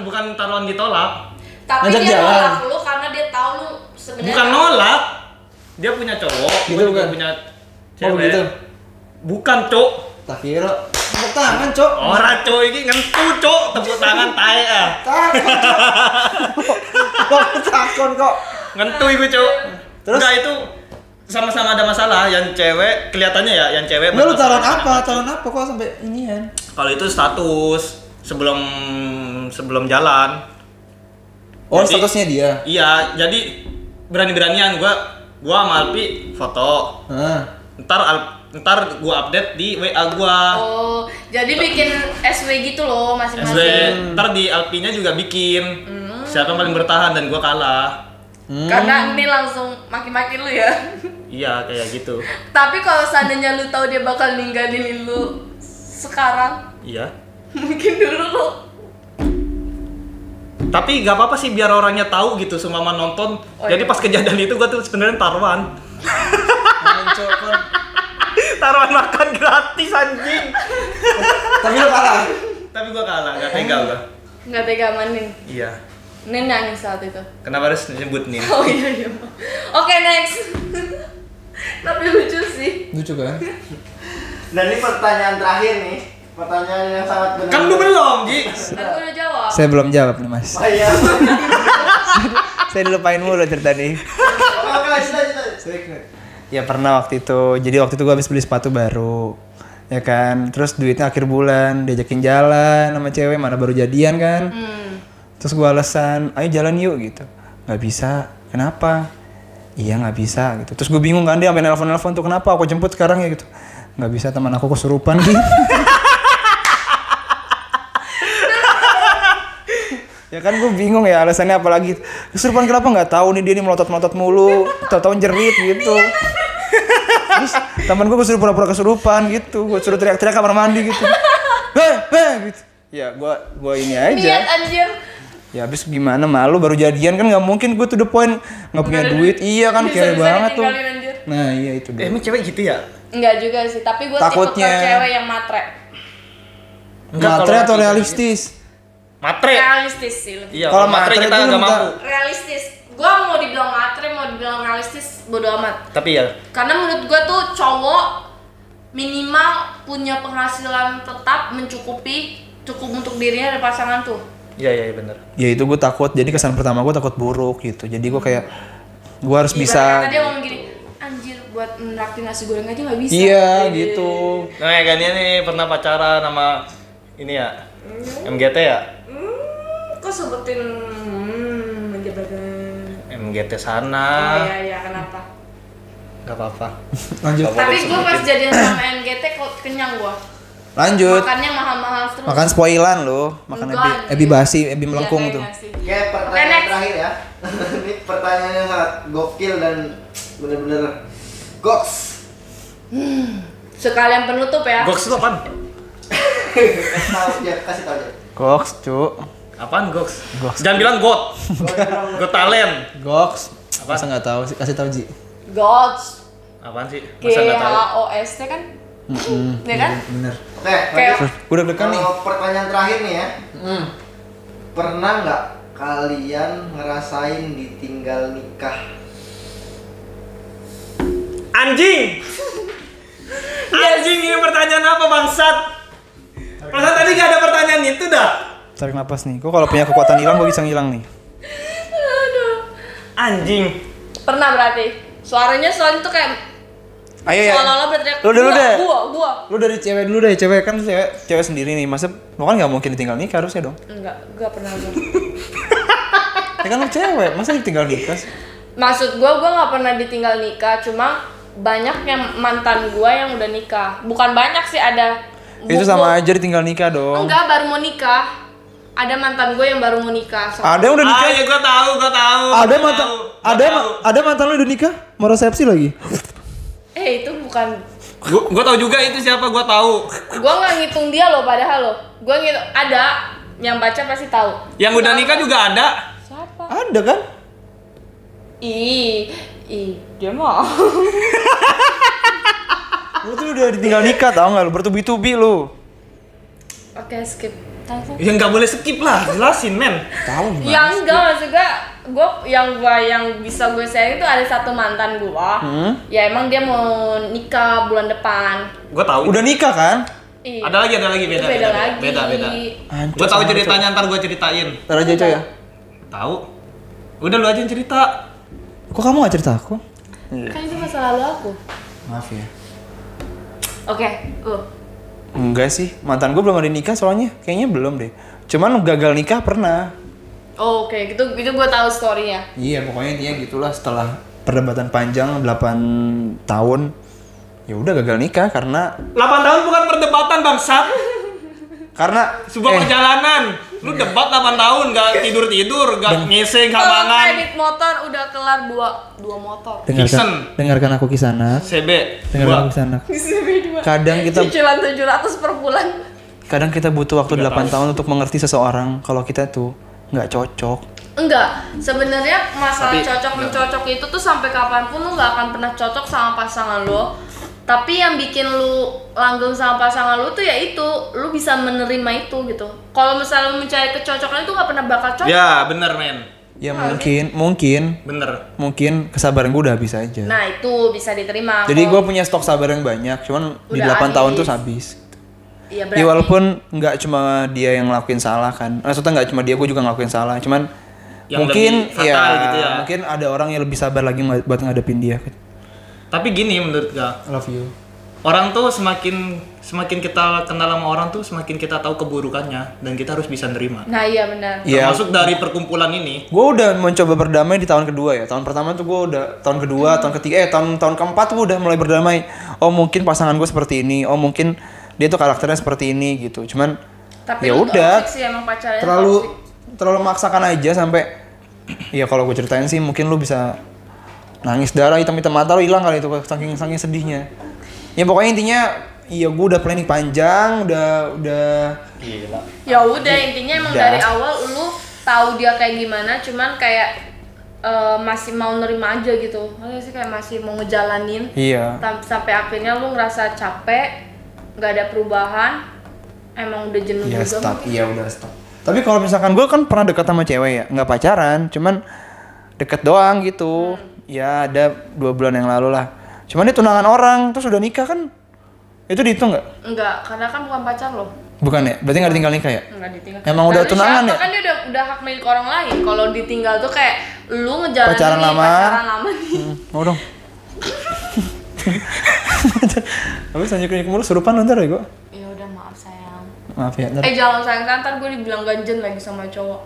Bukan taruhan ditolak. Tapi Ngajak dia jalan. nolak lu karena dia tahu lu sebenarnya. Bukan nolak. Dia punya cowok, Gitu gua juga bukan? punya Oh, cewek. begitu. Bukan, Cok. Tak kira. Tepuk tangan, Cok. Ora, Cok, iki ngentu, Cok. Tepuk tangan tae ah. Takon, Cok. Kok takon kok. Ngentu iku, Cok. Terus? Enggak, itu sama-sama ada masalah. Yang cewek kelihatannya ya, yang cewek Enggak, lu taruhan bermasalah apa? sama Taruhan apa kok sampai inian? Kalau itu status sebelum jalan. Oh, Jadi- statusnya dia. Iya, jadi berani-beranian gua sama Alpi foto. Heeh. Ntar gua update di WA gua. Oh, jadi bikin SW gitu loh SW. masing-masing. Ntar di Alpinya juga bikin. Siapa yang paling bertahan dan gua kalah. Karena ini langsung maki-maki lu ya. Iya, kayak gitu. Tapi kalau seandainya lu tahu dia bakal ninggalin lu sekarang, Iya. mungkin dulu lu. Tapi gak apa-apa sih biar orangnya tahu gitu seumpama nonton. Oh, Jadi iya. pas kejadian itu gua tuh sebenarnya taruhan. Ancol kan. Taruhan makan gratis anjing. Tapi lu kalah. Tapi gua kalah, gak tega gua. Nggak tega maning. Iya. Nin nangis saat itu. Kenapa harus nyebut nih? Oh iya. Oke, next. Tapi lucu sih. Lucu kan? Dan ini pertanyaan terakhir nih. Pertanyaan yang sangat benar. Kan lu belum, Ji. Kan gue udah jawab. Saya belum jawab nih, Mas. Oh iya. Saya dilupain mulu cerita nih. Oke, lanjut. Ya pernah waktu itu. Jadi waktu itu gua habis beli sepatu baru. Ya kan? Terus duitnya akhir bulan, diajakin jalan sama cewek, mana baru jadian kan. Terus gua alasan, ayo jalan yuk gitu. Nggak bisa. Kenapa? Iya nggak bisa gitu. Terus gue bingung kan, dia sampai nelpon tuh, kenapa aku jemput sekarang ya gitu. Nggak bisa, teman aku kesurupan gitu. Ya kan gue bingung ya alasannya apa lagi. Kesurupan kenapa nggak tahu nih, dia nih melotot mulu, tahu-tahu jerit gitu. Terus teman gue kesurupan, pura-pura kesurupan gitu. Gue suruh teriak-teriak kamar mandi gitu. Gitu. Ya gue ini aja. Niat anjir. Ya habis gimana, malu baru jadian kan, nggak mungkin gue to the point nggak punya duit. Iya kan, Bisa-bisa kere banget tuh. ditinggalin, anjir. Nah iya itu deh. Emang cewek gitu ya? Enggak juga sih, tapi gue tipe Takutnya. cewek yang matre. Matre atau realistis? Matre. Realistis sih lebih. Iya, Kalau kalau matre matre kita itu nggak minta- mampu. Realistis. Gue mau dibilang matre, mau dibilang realistis, bodo amat. Tapi ya, Karena menurut gue tuh cowok minimal punya penghasilan tetap mencukupi, cukup untuk dirinya dan pasangan tuh. iya bener. Ya itu gue takut, jadi kesan pertama gue takut buruk gitu. Jadi gue kayak gue harus Ibarat bisa. kata dia ngomong gini, anjir buat merakit nasi goreng aja nggak bisa. Iya gitu. Nah, kan dia nih pernah pacaran sama ini ya, MGT ya? Kok sebutin menjebakan? MGT Oh sana. iya kenapa? Gak apa-apa. Lanjut. Gak Tapi boleh gue pas sebutin. jadian sama NGT kok kenyang gue. Lanjut. Makannya mahal-mahal terus. Makan spoilan loh, makan Enggak, ebi basi, ebi Iya, melengkung kayak tuh. nggak sih? Oke, pertanyaan Oke, next. terakhir ya. Ini pertanyaan yang sangat gokil dan bener-bener goks. Sekalian penutup ya. Goks itu apaan? Kasih tahu aja. Goks, cu. Apaan goks? Goks. Jangan bilang got. Got talent. Goks. Apa? Masa nggak tahu sih, kasih tahu Ji. Gods. Apaan sih? Masa nggak tahu? GHOST kan? Ya kan? Bener. Oke, Kayak- lanjut. Udah dekan nih. Kalau pertanyaan terakhir nih ya. Pernah nggak kalian ngerasain ditinggal nikah? Anjing! Anjing, ini pertanyaan apa bangsat? Perasaan tadi gak ada pertanyaan itu dah. Tarik napas nih. Kok kalau punya kekuatan hilang, gue bisa ngilang nih. Aduh. Anjing. Pernah berarti. Suaranya soalnya tuh kayak Ayo ya. seolah-olah berteriak. Lu dulu deh. Gua. Lu dari cewek dulu deh, cewek kan cewek sendiri nih. Masa lu kan nggak mungkin ditinggal nikah harusnya dong. Enggak pernah gua. kan lu cewek, masa ditinggal nikah sih? Maksud gue nggak pernah ditinggal nikah, cuma banyak yang mantan gue yang udah nikah. Bukan banyak sih, ada. Itu sama aja ditinggal nikah dong. Enggak, baru mau nikah. Ada mantan gue yang baru mau nikah. Ada yang udah nikah? Ya gua tahu. Ada mantan lu udah nikah? Mau resepsi lagi? Itu bukan. Gua tahu juga itu siapa, gua tahu. Gue nggak ngitung dia loh, padahal loh. Gue ngitung ada yang baca pasti tahu. Yang udah nikah juga ada. Siapa? Ada kan? Ih, dia mau. Lu tuh udah ditinggal nikah tau gak lu? Bertubi-tubi lu. Oke, skip. Langsung. Ya nggak boleh skip lah, jelasin men. Tahu gimana? Yang enggak, maksudnya yang bisa gue sharing itu ada satu mantan gue. Ya emang dia mau nikah bulan depan. Gua tahu. Udah nikah kan? Ih, Ada lagi itu beda lagi. beda. Hancur Gua tahu sama ceritanya, ntar gua ceritain. Ntar aja coy ya. Tahu? Udah lu aja yang cerita. Kok kamu gak cerita aku? Kan itu masa lalu aku. Maaf ya. Oke, Enggak sih, mantan gue belum ada nikah soalnya. Kayaknya belum deh. Cuman gagal nikah pernah. Oh, oke, itu gue tahu story-nya. Iya, pokoknya intinya gitulah setelah perdebatan panjang 8 tahun. Ya udah gagal nikah karena 8 tahun bukan perdebatan bangsat. Sebuah perjalanan. Lu debat 8 tahun gak tidur-tidur, gak ngising, gak Kalau mangan. kredit motor udah kelar dua motor. dengarkan aku Kisanak. CB. Dengarkan aku Kisanak. Kadang kita Cicilan 700 per bulan. kadang kita butuh waktu 8 tahun untuk mengerti seseorang kalau kita tuh nggak cocok. Enggak, sebenarnya masalah Tapi, cocok mencocok itu tuh sampai kapanpun lu nggak akan pernah cocok sama pasangan lo. Tapi yang bikin lu langgeng sama pasangan lu tuh ya itu, lu bisa menerima itu gitu. Kalau misalnya lu mencari kecocokan itu nggak pernah bakal cocok. Ya, bener men. Ya Nah, mungkin kesabaran gue udah habis aja. Nah itu bisa diterima. Jadi gue Kalau- punya stok sabar yang banyak, cuman di Udah 8 tahun habis. tuh habis. Iya Ya berarti. walaupun nggak cuma dia yang ngelakuin salah kan, maksudnya nggak cuma dia, gue juga ngelakuin salah. Cuman Yang mungkin lebih fatal gitu ya. mungkin ada orang yang lebih sabar lagi buat ngadepin dia. Tapi gini menurut gua, I love you. orang tuh semakin kita kenal sama orang tuh semakin kita tahu keburukannya dan kita harus bisa nerima. Nah iya benar. Iya. Termasuk dari perkumpulan ini. Gue udah mencoba berdamai di tahun kedua ya. Tahun pertama tuh gue udah, tahun kedua, tahun ketiga, tahun keempat tuh udah mulai berdamai. Oh mungkin pasangan gue seperti ini. Oh mungkin dia tuh karakternya seperti ini gitu. Cuman Tapi ya lu udah, toxic sih emang pacarnya. terlalu memaksakan aja sampai ya kalau gue ceritain sih mungkin lu bisa nangis darah, hitam-hitam mata lu hilang kali itu saking sedihnya. Ya pokoknya intinya iya gue udah planning panjang, udah Gila. Ya udah intinya emang Udah. dari awal lu tahu dia kayak gimana, cuman kayak masih mau nerima aja gitu. Maksudnya sih kayak masih mau ngejalanin. iya. Sampai akhirnya lu ngerasa capek, nggak ada perubahan, emang udah jenuh Iya juga stop, mungkin. iya udah stop. Tapi kalau misalkan gue kan pernah dekat sama cewek ya, nggak pacaran, cuman deket doang gitu. Ya ada 2 bulan yang lalu lah. Cuman dia tunangan orang, terus udah nikah kan? Itu dihitung nggak? Enggak, karena kan bukan pacar lo. Bukan ya? Berarti nggak ditinggal nikah ya? Enggak ditinggal. Emang udah Lalu tunangan siapa? ya? Kan dia udah hak milik orang lain. Kalau ditinggal tuh kayak lu ngejalanin Pacaran nih, lama. pacaran lama nih. Mau dong. Habis lanjut mulu surupan ntar ya gue. Ya udah maaf sayang. Maaf ya ntar. Jangan sayang, ntar gue dibilang ganjen lagi sama cowok.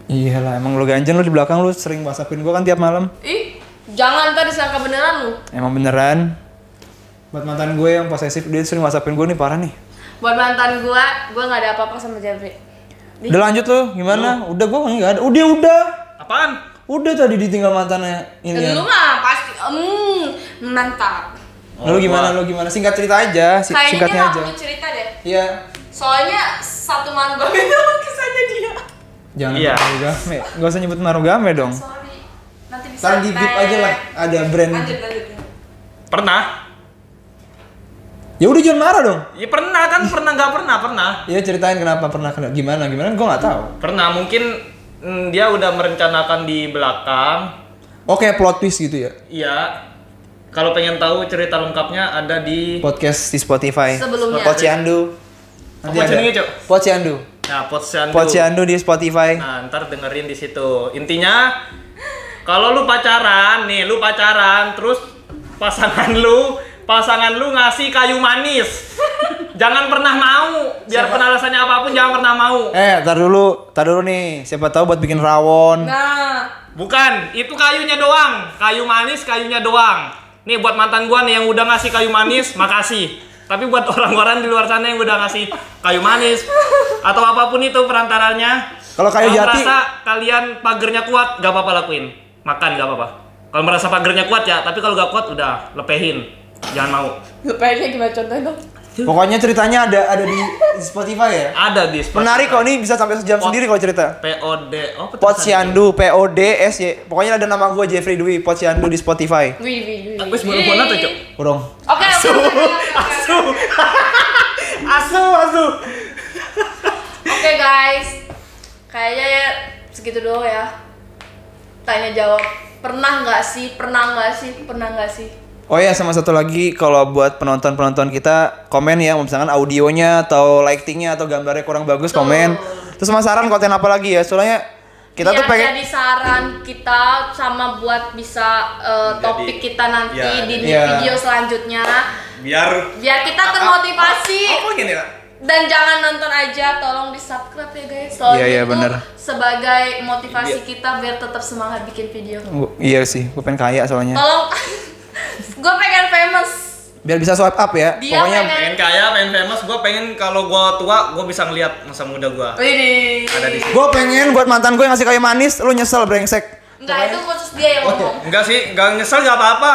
Iya lah, emang lu ganjen lu di belakang lu sering whatsappin gue kan tiap malam. Ih, jangan ntar disangka beneran lu. Emang beneran. Buat mantan gue yang posesif dia sering whatsappin gue nih parah nih. Buat mantan gue nggak ada apa-apa sama Jeffrey. Nih. Udah lanjut lu, gimana? Udah gue nggak ada. Udah. Apaan? Udah tadi ditinggal mantannya ini. Lu mah pasti, mantap. Lu gimana? Singkat cerita aja, Kayaknya singkatnya dia nggak aja. perlu cerita deh. Iya. Soalnya satu monogami itu kisahnya dia. Jangan Iya. Marugame. Gak usah nyebut Marugame dong. Sorry. Nanti bisa. Ntar di beep aja lah. Ada brand. Lanjut. Pernah? Ya udah jangan marah dong. Ya pernah kan, pernah. Ya ceritain kenapa pernah gimana gue nggak tahu. Pernah mungkin dia udah merencanakan di belakang. Oke, plot twist gitu ya. Iya. Kalau pengen tahu cerita lengkapnya ada di Podcast di Spotify. Sebelumnya. Pot Ciandu. Nanti Apa ada. jenenge, Cok? Pot Ciandu. Nah, Potsyandu. Pot Ciandu di Spotify. Nah, ntar dengerin di situ. Intinya kalau lu pacaran, terus pasangan lu ngasih kayu manis. Jangan pernah mau. Biar pun alasannya apapun jangan pernah mau. Tar dulu nih. Siapa tahu buat bikin rawon. Nah, Bukan, itu kayunya doang. Kayu manis, kayunya doang. Nih buat mantan gua nih yang udah ngasih kayu manis, makasih. Tapi buat orang-orang di luar sana yang udah ngasih kayu manis atau apapun itu perantaranya, Kalau kayu kalau jati- merasa kalian pagernya kuat, gak apa-apa lakuin. Makan gak apa-apa. Kalau merasa pagernya kuat ya, tapi kalau gak kuat udah lepehin. Jangan mau. lupainnya gimana contohnya dong? Pokoknya ceritanya ada di Spotify ya. Ada di Spotify. Menarik kok nih bisa sampai sejam Pot- sendiri kalau cerita. POD. Oh, Posyandu, PODSY. Pokoknya ada nama gue Jeffrey Dwi, Posyandu di Spotify. Wih. Aku sebelum phone tuh, Cok. Burung. Oke. Asu. Oke guys, kayaknya ya segitu doang ya. Tanya jawab. Pernah nggak sih? Oh ya, sama satu lagi, kalau buat penonton kita komen ya, misalkan audionya atau lightingnya atau gambarnya kurang bagus, Betul. komen. Terus sama saran konten apa lagi ya? Soalnya kita tuh Biar pengen jadi saran kita sama buat bisa topik kita nanti ya, di iya. video selanjutnya. Biar Biar kita termotivasi. Apa gini, Kak? Dan jangan nonton aja, tolong di subscribe ya guys. Soalnya Iya, itu bener. sebagai motivasi kita biar tetap semangat bikin video. Iya sih, gue pengen kaya soalnya. Tolong, gue pengen famous. Biar bisa swipe up ya. Dia Pokoknya Pengen kaya, pengen famous, gue pengen kalau gue tua, gue bisa ngeliat masa muda gue. Widih. Ada di sini. gue pengen buat mantan gue yang ngasih kayu manis, lu nyesel brengsek. Enggak, itu khusus dia yang ngomong. Enggak sih, enggak nyesel gak apa-apa.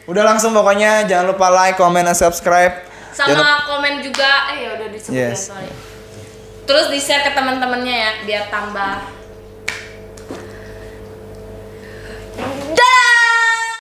Udah langsung pokoknya jangan lupa like, comment, dan subscribe. Jangan lupa- Sama komen juga, ya udah disebut Yes. ya, sorry. Terus di share ke teman-temannya ya, biar tambah